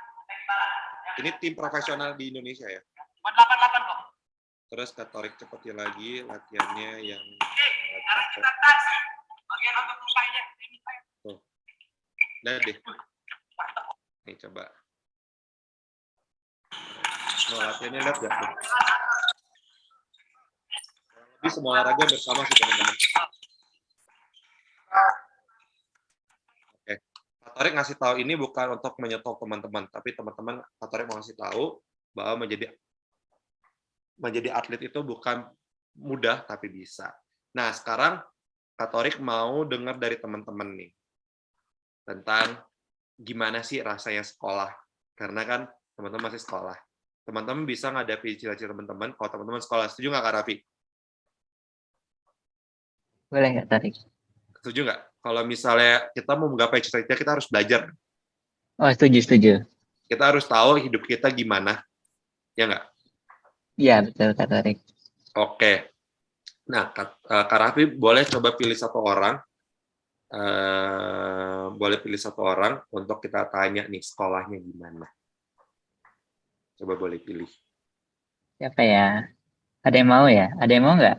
Ini tim profesional di Indonesia ya. 88 kok. Terus Katorik cepetin lagi latihannya yang Bagian untuk mukanya. tuh. Lihat deh. Nih coba. Mau latihannya lihat ya. Jadi semua olahraga bersama sih teman-teman. Oke. Kak Torik ngasih tahu ini bukan untuk menyetop teman-teman, tapi teman-teman Kak Torik mau ngasih tahu bahwa menjadi atlet itu bukan mudah tapi bisa. Nah, sekarang Kak Torik mau dengar dari teman-teman nih tentang gimana sih rasanya sekolah. Karena kan teman-teman masih sekolah. Teman-teman bisa ngadapi cita-cita teman-teman kalau teman-teman sekolah. Setuju nggak Kak Raffi? Boleh Kak Torik? Setuju nggak? Kalau misalnya kita mau menggapai cita-cita, kita harus belajar. Oh, setuju. Kita harus tahu hidup kita gimana. Ya nggak? Iya, betul Kak Torik. Oke. Nah, Kak Raffi boleh coba pilih satu orang. Boleh pilih satu orang untuk kita tanya nih sekolahnya gimana. Coba boleh pilih. Siapa ya? Ada yang mau ya? Ada yang mau nggak?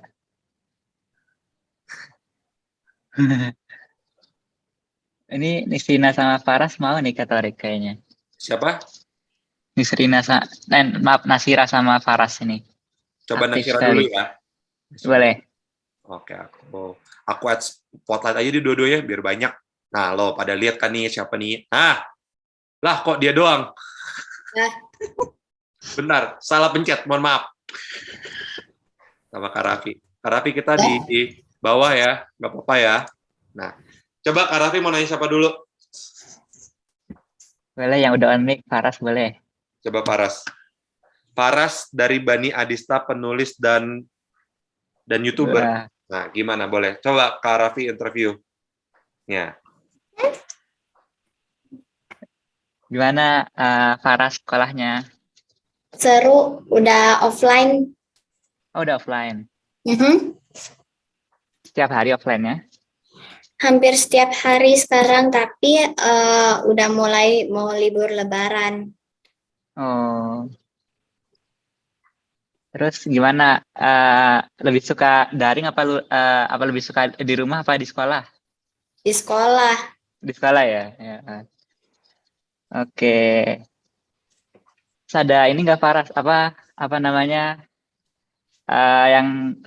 Ini Nisrina sama Faras mau nih Kak Torik kayaknya. Siapa? Nasira sama Faras ini. Coba Aktif Nasira sekali. dulu ya. Boleh. Oke, aku add spotlight aja di dua-duanya biar banyak. Nah, lo pada lihat kan nih siapa nih? Nah, lah kok dia doang? Benar, salah pencet, mohon maaf. Sama Kak Raffi. Kak Raffi kita di bawah ya, nggak apa-apa ya. Nah, coba Kak Raffi mau nanya siapa dulu? Boleh yang udah on mic, Faras boleh. Coba Paras. Paras dari Bani Adista, penulis dan YouTuber. Wah, Nah, gimana? Boleh. Coba Kak Raffi interview. Ya. gimana Faras sekolahnya? Seru, udah offline. Oh, udah offline. Mhm. Setiap hari offline-nya? Hampir setiap hari sekarang, tapi udah mulai mau libur lebaran. Oh. Terus gimana? Lebih suka daring apa lebih suka di rumah apa di sekolah? Di sekolah. Di sekolah ya. Ya. Oke. Terus ada ini nggak Faras? Apa namanya? Yang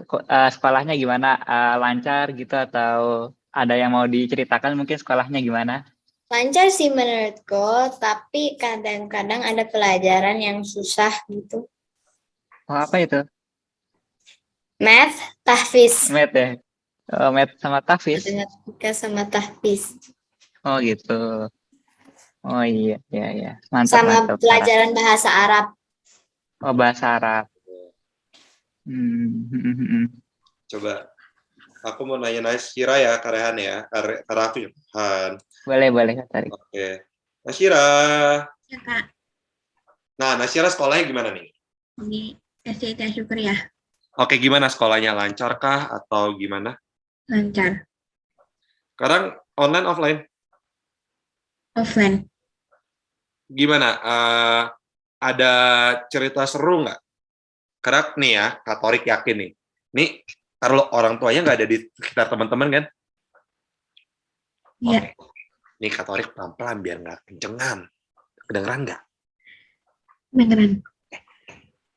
sekolahnya gimana? Lancar gitu atau ada yang mau diceritakan mungkin sekolahnya gimana? Lancar sih menurutku, tapi kadang-kadang ada pelajaran yang susah gitu. Oh, apa itu? Math, tahfiz. Math ya? Oh, math sama tahfiz? Matematika sama tahfiz. Oh gitu. Oh iya. Mantap, Sama mantap. Faras. pelajaran bahasa Arab. Oh, bahasa Arab. Hmm. Coba. Aku mau nanya Nasira ya, Karehan ya. Kak Raffi. Han. Boleh Kak Torik. Oke. Nasira. Ya Kak, Nah, Nasira sekolahnya gimana nih? di SDIT Syukur ya, Oke, gimana sekolahnya? Lancar kah atau gimana? lancar. Sekarang online, offline? Offline. Gimana? Ada cerita seru nggak? Karena nih ya, Kak Torik yakin nih. Nih, kalau orang tuanya nggak ada di sekitar teman-teman kan? Iya. Oke. Nih Kak Torik pelan-pelan biar nggak kencengan. Kedengeran nggak? Beneran.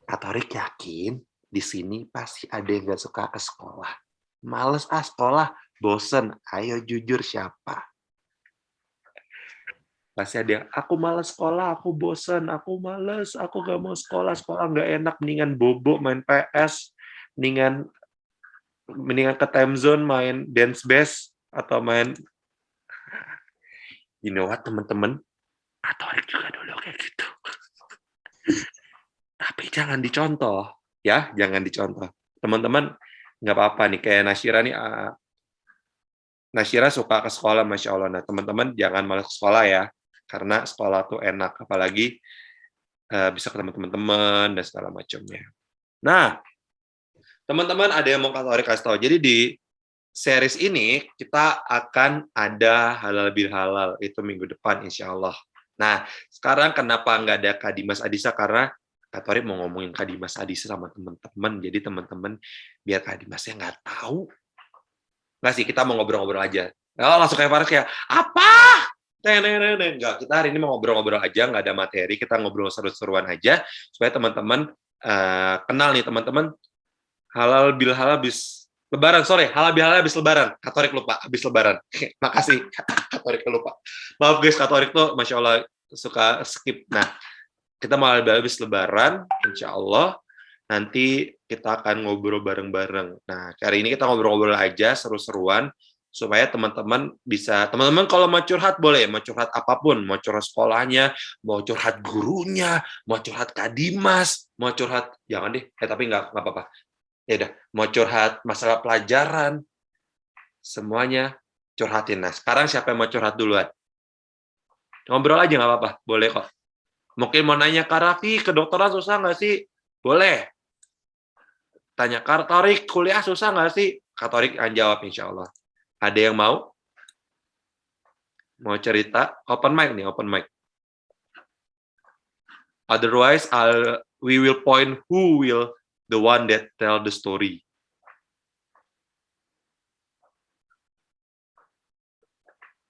Kak Torik yakin di sini pasti ada yang nggak suka ke sekolah. Males sekolah, bosen. Ayo jujur siapa? Pasti ada yang, aku malas sekolah, aku bosan, aku males, aku gak mau sekolah nggak enak, mendingan bobo main PS, mendingan ke time zone main dance bass atau main, you know what teman-teman, atau juga dulu kayak gitu. Tapi jangan dicontoh, ya, jangan dicontoh. Teman-teman nggak apa-apa nih, kayak Nasira nih, Nasira suka ke sekolah, Masya Allah. Nah, teman-teman jangan malas ke sekolah ya. Karena sekolah tuh enak, apalagi bisa ketemu teman-teman dan segala macamnya. Nah, teman-teman ada yang mau Kak Torik kasih tahu. Jadi di series ini kita akan ada halal bihalal itu minggu depan insya Allah. Nah, sekarang kenapa nggak ada Kak Dimas Adisa? Karena Kak Torik mau ngomongin Kak Dimas Adisa sama teman-teman. Jadi teman-teman biar Kak Dimasnya nggak tahu. Nggak sih, kita mau ngobrol-ngobrol aja. Nah, langsung kayak Faras kayak, apa? Enggak, kita hari ini mau ngobrol-ngobrol aja, nggak ada materi, kita ngobrol seru-seruan aja, supaya teman-teman kenal nih teman-teman, Halal bil halal habis Lebaran, sorry. Halal bil halal habis Lebaran. Katorik lupa, habis Lebaran. Makasih, Katorik lupa. Maaf guys, Katorik tuh Masya Allah suka skip. Nah, kita mau habis Lebaran, insya Allah. Nanti kita akan ngobrol bareng-bareng. Nah, hari ini kita ngobrol-ngobrol aja, seru-seruan, supaya teman-teman bisa, teman-teman kalau mau curhat boleh, mau curhat apapun, mau curhat sekolahnya, mau curhat gurunya, mau curhat kadimas, mau curhat, jangan deh, tapi nggak apa-apa. Ya udah, mau curhat masalah pelajaran, semuanya curhatin. Nah, sekarang siapa yang mau curhat duluan? Ngobrol aja nggak apa-apa, boleh kok. Mungkin mau nanya, Kak Raffi, kedokteran susah nggak sih? Boleh. Tanya, Kak Torik, kuliah susah nggak sih? Kak Torik akan jawab, insya Allah. Ada yang mau? Mau cerita? Open mic nih, open mic. Otherwise, we will point who will the one that tell the story.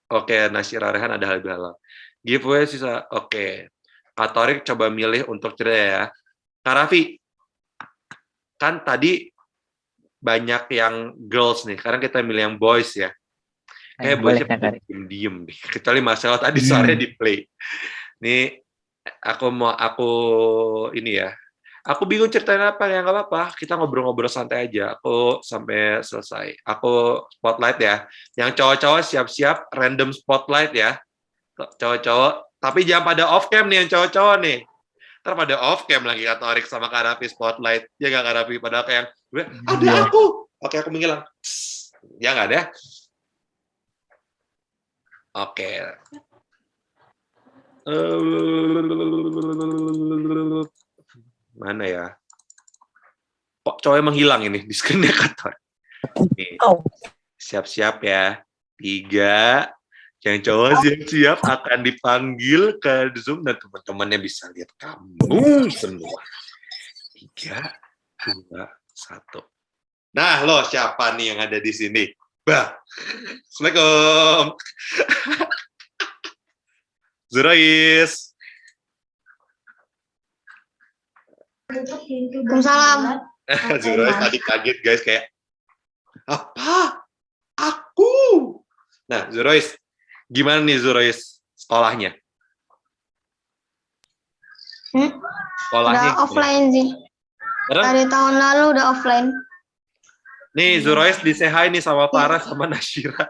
Oke, Nasyira Rehan ada hal halal. Giveaway sisa. Oke. Kak Torik coba milih untuk cerita ya. Kak Raffi, kan tadi banyak yang girls nih, sekarang kita milih yang boys ya. Kayak boysnya diem deh. Kecuali masalah tadi sore di play. Nih, aku ini ya. Aku bingung ceritain apa, ya nggak apa-apa. Kita ngobrol-ngobrol santai aja. Aku sampai selesai. Aku spotlight ya. Yang cowok-cowok siap-siap random spotlight ya. Cowok-cowok. Tapi jangan pada off cam nih yang cowok-cowok nih. Ntar pada off cam lagi Kak Torik sama Kak Raffi spotlight. Ya nggak Kak Raffi? Padahal kayak ada aku. Oke, aku menghilang. Ya nggak ada. Oke. Mana ya? Kok cowok menghilang ini di screen-nya Kak Torik? Nih. Siap-siap ya. 3. Yang cowok siap-siap akan dipanggil ke Zoom dan teman-temannya bisa lihat kamu semua. 3, 2, 1. Nah, lo siapa nih yang ada di sini? Bah. Assalamualaikum. Zurais. Waalaikumsalam. Zurais tadi kaget guys kayak apa? Aku. Nah, Zurais, gimana nih Zurais sekolahnya? Sekolahnya Udah offline sih. Dari tahun lalu udah offline. Nih, Zurais disehai nih sama Farah sama Nasyira.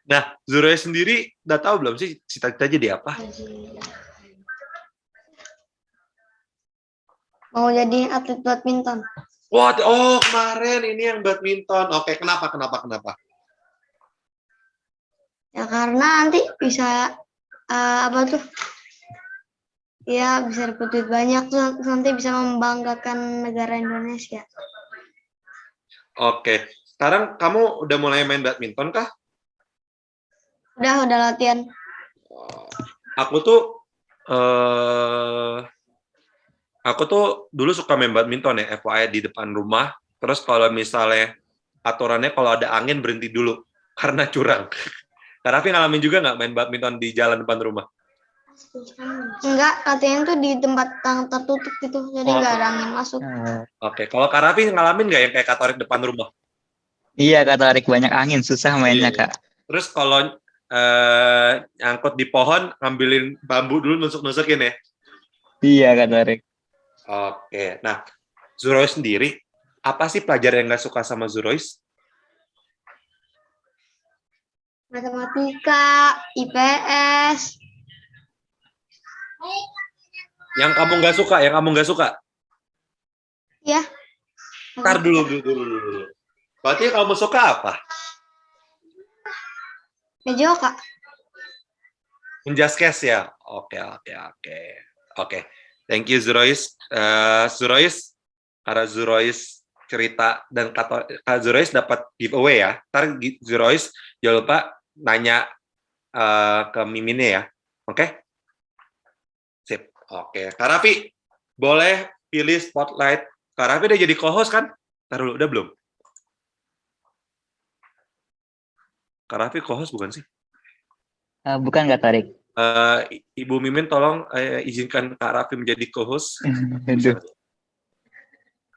Nah, Zurais sendiri udah tahu belum sih cita-cita jadi apa? Mau jadi atlet badminton. Wah, oh kemarin ini yang badminton. Oke, kenapa? Ya karena nanti bisa apa tuh? Ya bisa dapat duit banyak tuh, nanti bisa membanggakan negara Indonesia. Oke, sekarang kamu udah mulai main badminton kah? Udah latihan. Aku tuh dulu suka main badminton ya, FYI di depan rumah. Terus kalau misalnya aturannya kalau ada angin berhenti dulu karena curang. Kak Raffi ngalamin juga nggak main badminton di jalan depan rumah? Enggak, latihan tuh di tempat yang tertutup gitu, jadi nggak ada angin masuk. Oke, kalau Kak Raffi ngalamin nggak yang kayak Kak Torik depan rumah? Iya, Kak Torik banyak angin, susah mainnya, Kak. Terus kalau nyangkut di pohon, ngambilin bambu dulu, nusuk-nusukin ya? Iya, Kak Torik. Oke, nah Zurais sendiri, apa sih pelajaran yang nggak suka sama Zurais? Matematika, IPS. Yang kamu nggak suka? Ya. Ntar dulu. Berarti kamu suka apa? Mejoka. Menjaskes ya? Oke. Thank you Zurais. Zurais, karena Zurais cerita dan Kak Zurais dapat giveaway ya. Ntar Zurais jangan lupa nanya ke Miminnya ya. Oke? Sip. Oke. Kak Raffi, boleh pilih spotlight. Kak Raffi udah jadi co-host kan? Ntar dulu, udah belum? Kak Raffi co-host bukan sih? Bukan, Kak Torik. Ibu Mimin tolong izinkan Kak Raffi menjadi co-host. Aduh.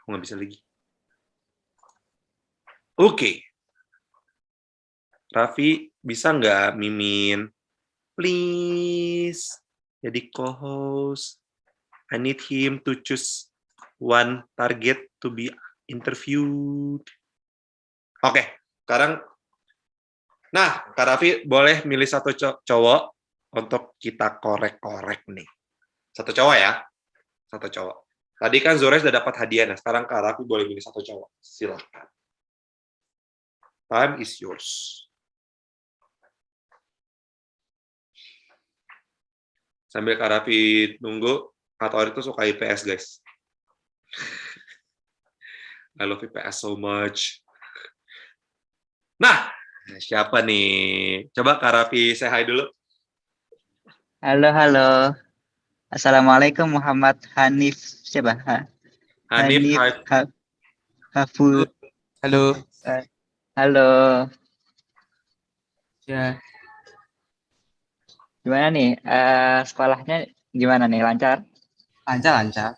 Aku nggak bisa lagi. Oke. Raffi, bisa nggak Mimin? Please. Jadi co-host. I need him to choose one target to be interviewed. Oke, sekarang. Nah, Kak Raffi boleh milih satu cowok untuk kita korek-korek nih. Satu cowok ya. Satu cowok. Tadi kan Zores udah dapat hadiah. Nah, sekarang Kak Raffi boleh milih satu cowok. Silakan. Time is yours. Sambil Kak Raffi nunggu, Kak Tori tuh suka IPS, guys. I love IPS so much. Nah, siapa nih? Coba Kak Raffi say hi dulu. Halo. Assalamualaikum Muhammad Hanif. Siapa? Hanif, Haful. Halo. Halo. Ya. Gimana nih? Sekolahnya gimana nih? Lancar? Lancar.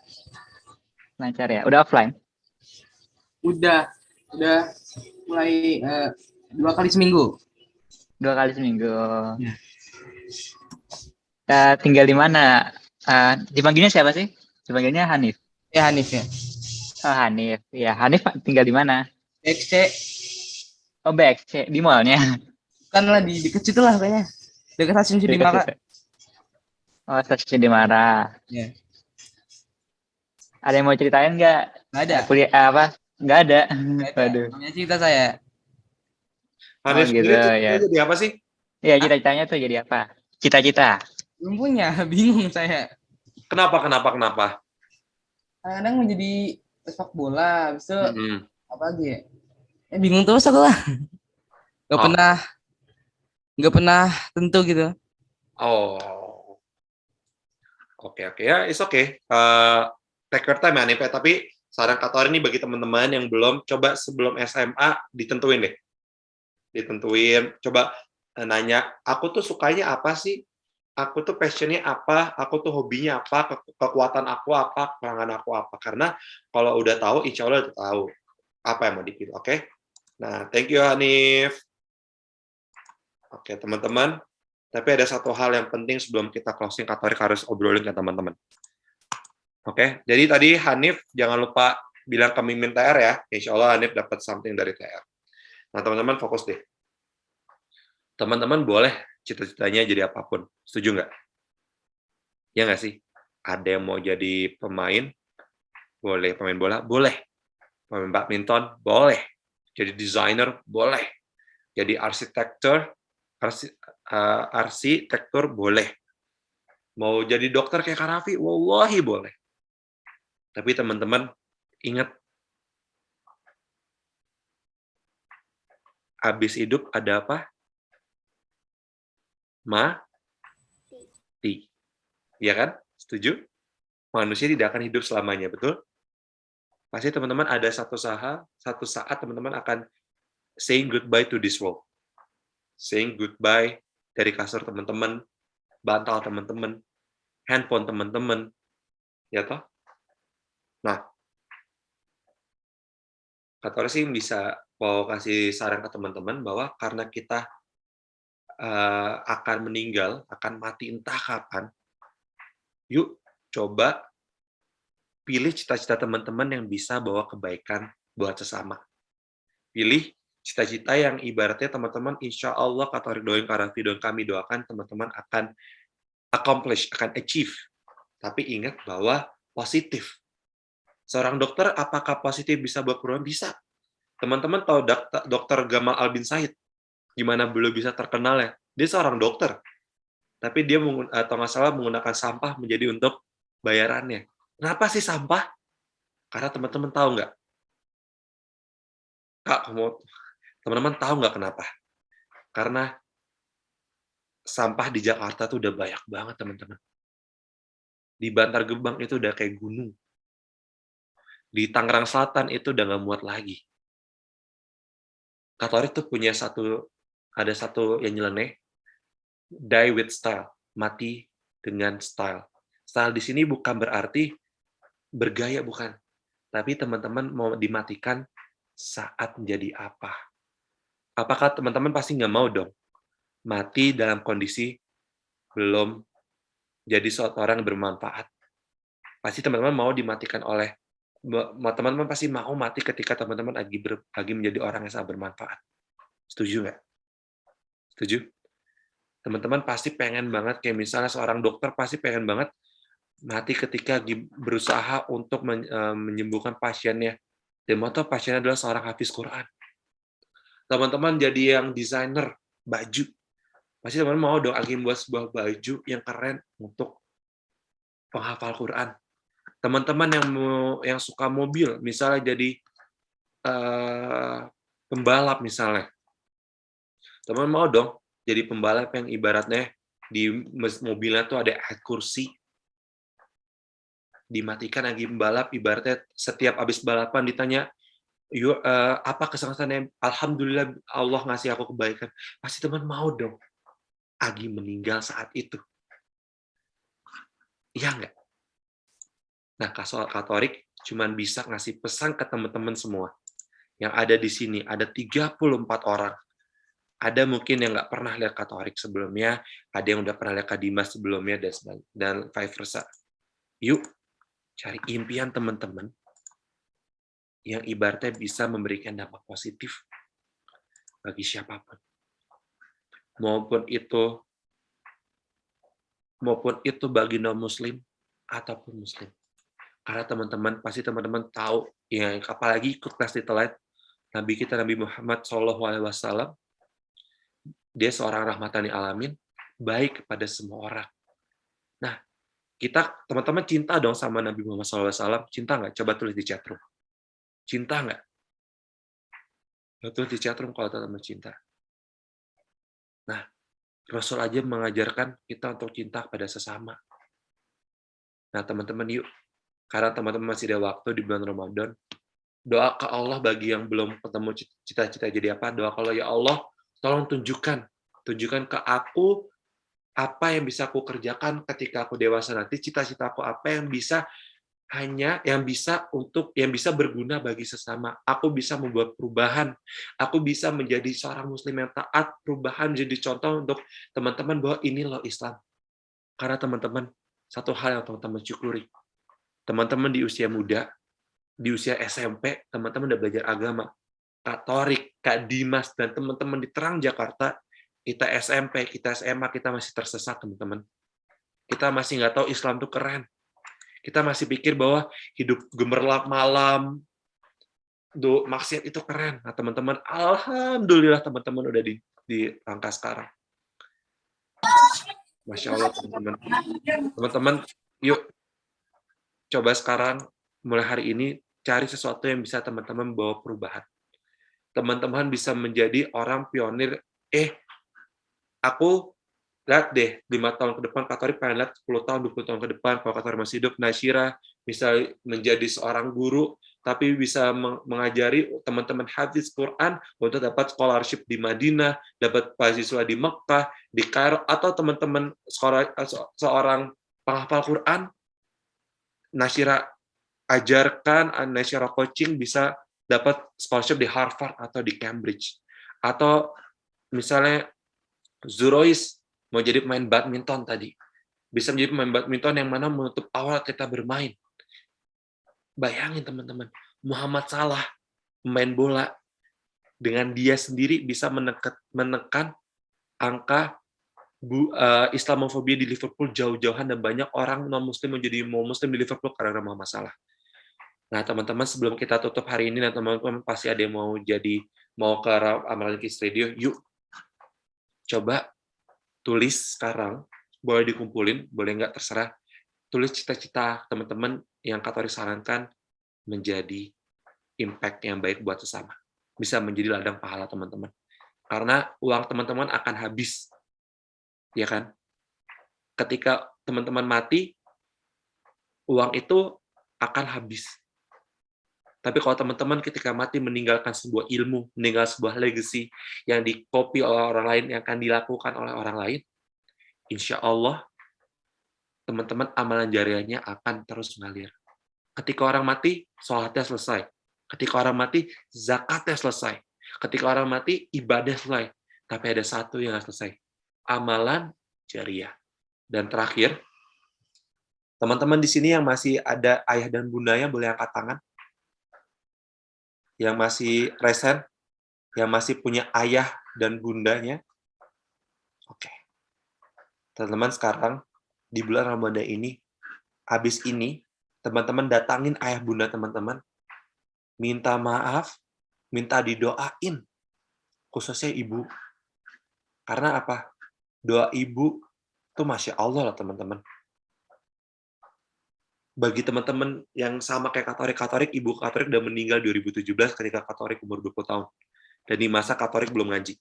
Lancar ya? Udah offline? Udah mulai 2 kali seminggu. 2 kali seminggu. Ya. Tinggal di mana? Dipanggilnya siapa sih? Dipanggilnya Hanif. Ya Hanif ya. Oh, Hanif. Ya, Hanif tinggal di mana? XC Oh, BXC. Di mallnya? kan lah di dekat situ lah kayaknya. Dekat stasiun Sudimara. Oh, stasiun Sudimara. Ya. Ada yang mau ceritain nggak? Nggak ada. Kuliah apa? Nggak ada. Waduh. Namanya cerita saya. Hanif gitu, sendiri ya. jadi apa sih? Iya, cita-citanya tuh jadi apa? Cita-cita. Belum punya, bingung saya. Kenapa? Kadang menjadi sepak bola, habis itu Mm-hmm. apa lagi ya? Bingung terus aku lah. Nggak pernah tentu gitu. Oh. Oke. Ya, it's okay. Take your time, Hanif. Tapi saran Kak Tori ini bagi teman-teman yang belum, coba sebelum SMA ditentuin deh. Coba nanya, aku tuh sukanya apa sih? Aku tuh passionnya apa? Aku tuh hobinya apa? Kekuatan aku apa? Kekurangan aku apa? Karena kalau udah tahu, insya Allah udah tahu apa yang mau dipilih. Oke? Nah, thank you Hanif. Oke, teman-teman. Tapi ada satu hal yang penting sebelum kita closing, Kak Tori harus obrolin ke teman-teman. Oke, jadi tadi Hanif jangan lupa bilang ke Mimin TR ya. Insya Allah Hanif dapat something dari TR. Nah, teman-teman fokus deh. Teman-teman boleh cita-citanya jadi apapun. Setuju nggak? Ya nggak sih? Ada yang mau jadi pemain? Boleh. Pemain bola? Boleh. Pemain badminton? Boleh. Jadi desainer? Boleh. Jadi arsitektur? Boleh. Mau jadi dokter kayak Kak Raffi? Wallahi boleh. Tapi teman-teman, ingat, habis hidup ada apa? Mati. Iya kan? Setuju? Manusia tidak akan hidup selamanya, betul? Pasti teman-teman ada satu saat teman-teman akan saying goodbye to this world. Saying goodbye dari kasur teman-teman, bantal teman-teman, handphone teman-teman. Ya toh? Nah, Kak Tori sih bisa mau kasih saran ke teman-teman bahwa karena kita akan meninggal, akan mati entah kapan, yuk coba pilih cita-cita teman-teman yang bisa bawa kebaikan buat sesama. Pilih cita-cita yang ibaratnya teman-teman, insya Allah Kak Tori doain, Kak Raffi doain, kami doakan teman-teman akan accomplish, akan achieve. Tapi ingat bahwa positif. Seorang dokter apakah positif bisa buat perubahan? Bisa. Teman-teman tahu dokter Gamal Albin Said? Gimana belum bisa terkenal ya? Dia seorang dokter. Tapi dia atau nggak salah menggunakan sampah menjadi untuk bayarannya. Kenapa sih sampah? Karena teman-teman tahu nggak? Kak, teman-teman tahu nggak kenapa? Karena sampah di Jakarta tuh udah banyak banget, teman-teman. Di Bantar Gebang itu udah kayak gunung. Di Tangerang Selatan itu udah nggak muat lagi. Kak Tori tuh punya ada satu yang nyeleneh, die with style, mati dengan style. Style di sini bukan berarti bergaya, bukan. Tapi teman-teman mau dimatikan saat menjadi apa? Apakah teman-teman pasti nggak mau dong mati dalam kondisi belum jadi suatu orang yang bermanfaat? Pasti teman-teman mau dimatikan oleh teman-teman pasti mau mati ketika teman-teman lagi menjadi orang yang sangat bermanfaat. Setuju nggak? Setuju? Teman-teman pasti pengen banget, kayak misalnya seorang dokter pasti pengen banget mati ketika berusaha untuk menyembuhkan pasiennya. Dan mau tahu pasiennya adalah seorang hafiz Quran. Teman-teman jadi yang desainer baju. Pasti teman-teman mau dong lagi membuat sebuah baju yang keren untuk penghafal Quran. Teman-teman yang suka mobil, misalnya jadi pembalap misalnya. Teman mau dong jadi pembalap yang ibaratnya di mobilnya tuh ada ayat kursi. Dimatikan lagi pembalap, ibaratnya setiap habis balapan ditanya, apa kesalahannya? Alhamdulillah Allah ngasih aku kebaikan. Pasti teman mau dong Agi meninggal saat itu. Iya nggak? Nah, Katolik cuman bisa ngasih pesan ke teman-teman semua. Yang ada di sini, ada 34 orang. Ada mungkin yang nggak pernah lihat Katolik sebelumnya, ada yang udah pernah lihat Kadimas sebelumnya, dan vice versa. Yuk, cari impian teman-teman yang ibaratnya bisa memberikan dampak positif bagi siapapun. Maupun itu bagi non-muslim ataupun muslim. Karena teman-teman pasti teman-teman tahu, ya apalagi ikut kelas Little Light, Nabi kita Nabi Muhammad SAW, dia seorang rahmatan lil alamin, baik kepada semua orang. Nah, kita teman-teman cinta dong sama Nabi Muhammad SAW, cinta nggak? Coba tulis di chatroom. Cinta nggak? Tulis di chatroom kalau teman-teman cinta. Nah, Rasul aja mengajarkan kita untuk cinta kepada sesama. Nah, teman-teman yuk, karena teman-teman masih ada waktu di bulan Ramadan, doa ke Allah bagi yang belum ketemu cita-cita jadi apa, doa ke Allah, ya Allah, tolong tunjukkan ke aku apa yang bisa aku kerjakan ketika aku dewasa nanti, cita-citaku apa yang bisa berguna bagi sesama. Aku bisa membuat perubahan. Aku bisa menjadi seorang muslim yang taat, perubahan jadi contoh untuk teman-teman bahwa ini loh Islam. Karena teman-teman, satu hal yang teman-teman syukuri. Teman-teman di usia muda, di usia SMP, teman-teman udah belajar agama. Kak Torik, Kak Dimas, dan teman-teman di Terang Jakarta, kita SMP, kita SMA, kita masih tersesat, teman-teman. Kita masih nggak tahu Islam itu keren. Kita masih pikir bahwa hidup gemerlap malam, maksiat itu keren. Nah, teman-teman, alhamdulillah teman-teman udah di langkah sekarang. Masya Allah, teman-teman. Teman-teman, yuk, coba sekarang, mulai hari ini, cari sesuatu yang bisa teman-teman bawa perubahan. Teman-teman bisa menjadi orang pionir, aku lihat deh, 5 tahun ke depan, Katolik pengen lihat 10 tahun, 20 tahun ke depan, kalau Katolik masih hidup, Nasyira bisa menjadi seorang guru, tapi bisa mengajari teman-teman hafiz Quran untuk dapat scholarship di Madinah, dapat beasiswa di Mekah, di Kairo, atau teman-teman seorang penghafal Quran, Nasyira ajarkan, Nasyira coaching bisa dapat scholarship di Harvard atau di Cambridge. Atau misalnya Zurois mau jadi pemain badminton tadi. Bisa menjadi pemain badminton yang mana menutup awal kita bermain. Bayangin teman-teman, Muhammad Salah, pemain bola, dengan dia sendiri bisa menekan angka Islamofobia di Liverpool jauh-jauhan, dan banyak orang non-muslim menjadi muslim di Liverpool karena Muhammad Salah. Nah, teman-teman, sebelum kita tutup hari ini, dan teman-teman pasti ada yang mau ke Amalan Kids Radio, yuk, coba tulis sekarang, boleh dikumpulin, boleh nggak, terserah. Tulis cita-cita teman-teman yang Katolik sarankan menjadi impact yang baik buat sesama. Bisa menjadi ladang pahala teman-teman. Karena uang teman-teman akan habis. Ya kan? Ketika teman-teman mati, uang itu akan habis. Tapi kalau teman-teman ketika mati meninggalkan sebuah ilmu, meninggalkan sebuah legacy yang di-copy oleh orang lain, yang akan dilakukan oleh orang lain, insya Allah teman-teman amalan jariahnya akan terus mengalir. Ketika orang mati, sholatnya selesai. Ketika orang mati, zakatnya selesai. Ketika orang mati, ibadah selesai. Tapi ada satu yang nggak selesai. Amalan jariah. Dan terakhir, teman-teman di sini yang masih ada ayah dan bundanya boleh angkat tangan. Yang masih resen, yang masih punya ayah dan bundanya. Oke. Teman-teman sekarang, di bulan Ramadan ini, habis ini, teman-teman datangin ayah bunda teman-teman, minta maaf, minta didoain, khususnya ibu. Karena apa? Doa ibu itu Masya Allah lah teman-teman. Bagi teman-teman yang sama kayak Katorik, ibu Katorik udah meninggal 2017 ketika Katorik umur 20 tahun. Dan di masa Katorik belum ngaji.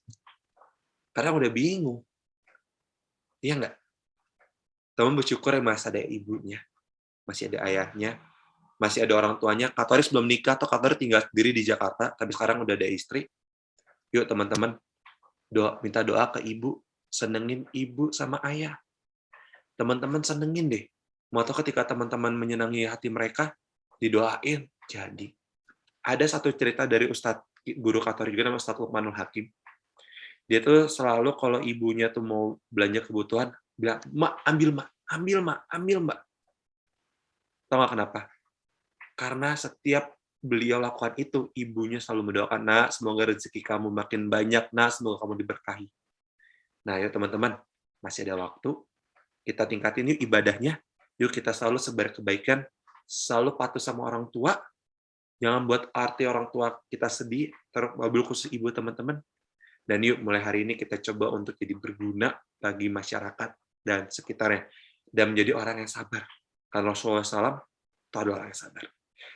Karena udah bingung. Iya nggak? Teman bersyukur yang masih ada ibunya, masih ada ayahnya, masih ada orang tuanya. Katorik belum nikah atau Katorik tinggal sendiri di Jakarta, tapi sekarang udah ada istri. Yuk teman-teman, minta doa ke ibu, senengin ibu sama ayah. Teman-teman senengin deh. Mau tahu ketika teman-teman menyenangi hati mereka, didoain, jadi. Ada satu cerita dari Ustadz, guru Katolik juga namanya Ustadz Lukmanul Hakim. Dia tuh selalu kalau ibunya tuh mau belanja kebutuhan, bilang, "Mak, ambil, Mak." Tahu nggak kenapa? Karena setiap beliau lakukan itu, ibunya selalu mendoakan, "Nak, semoga rezeki kamu makin banyak, Nak, semoga kamu diberkahi." Nah, ya teman-teman, masih ada waktu, kita tingkatin yuk ibadahnya, yuk kita selalu sebar kebaikan, selalu patuh sama orang tua, jangan buat arti orang tua kita sedih, terlebih khusus ibu teman-teman. Dan yuk mulai hari ini kita coba untuk jadi berguna bagi masyarakat dan sekitarnya, dan menjadi orang yang sabar. Karena Rasulullah SAW itu adalah orang yang sabar.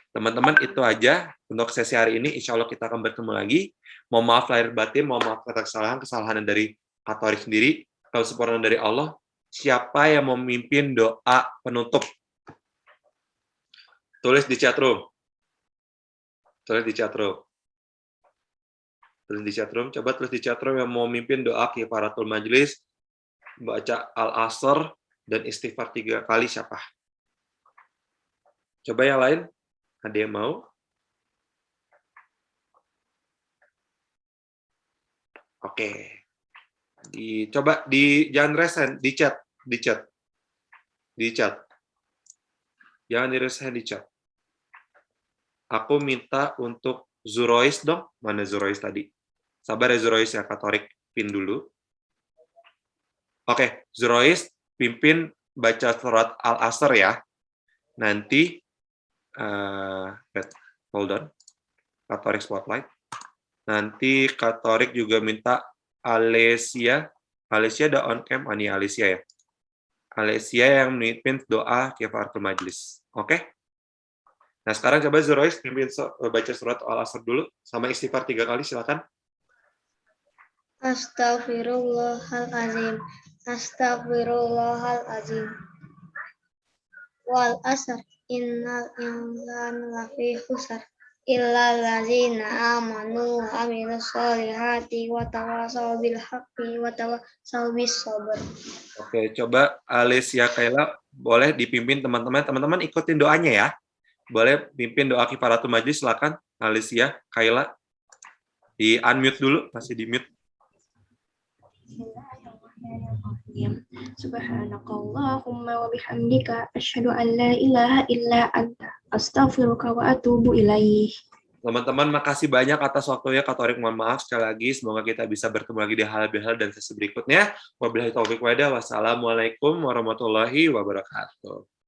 Teman-teman, itu aja untuk sesi hari ini. Insya Allah kita akan bertemu lagi. Mohon maaf lahir batin, mohon maaf atas kesalahan dari Katolik sendiri. Kalau sempurna dari Allah, siapa yang mau memimpin doa penutup? Tulis di chat room. Coba tulis di chat room yang mau memimpin doa kifaratul majlis, baca Al-Asr, dan istighfar 3 kali siapa? Coba yang lain, ada yang mau? Oke. Coba jangan resen, di chat. Jangan diresen di chat. Aku minta untuk Zurois dong. Mana Zurois tadi? Sabar ya Zurois ya, Katolik pin dulu. Oke, Zurois pimpin baca surat Al-Asr ya. Nanti hold on. Katolik spotlight. Nanti Katolik juga minta Alesia ada on cam, ini Alesia ya. Alesia yang memimpin doa kifaratul majlis. Oke? Nah, sekarang coba Zurois pimpin baca surat Al-Asr dulu sama istighfar 3 kali, silakan. Astaghfirullahalazim. Wal asr innal insana lafi khusr illa allazina amanu wa amilus solihati wa tawasaw bil haqqi wa tawasaw bis sabr. Oke, coba Alicia Kaila boleh dipimpin teman-teman. Teman-teman ikutin doanya ya. Boleh pimpin doa kifaratul majlis, silakan Alicia Kaila. Di unmute dulu, masih di mute. Bismillahirrahmanirrahim. Subhanakallahumma wa bihamdika asyhadu an la ilaha illa anta astaghfiruka wa atubu ilaih. Teman-teman, makasih banyak atas waktunya. Katolik mohon maaf sekali lagi. Semoga kita bisa bertemu lagi di hal-hal dan sesi berikutnya. Wabillahi taufiq wal hidayah. Wassalamualaikum warahmatullahi wabarakatuh.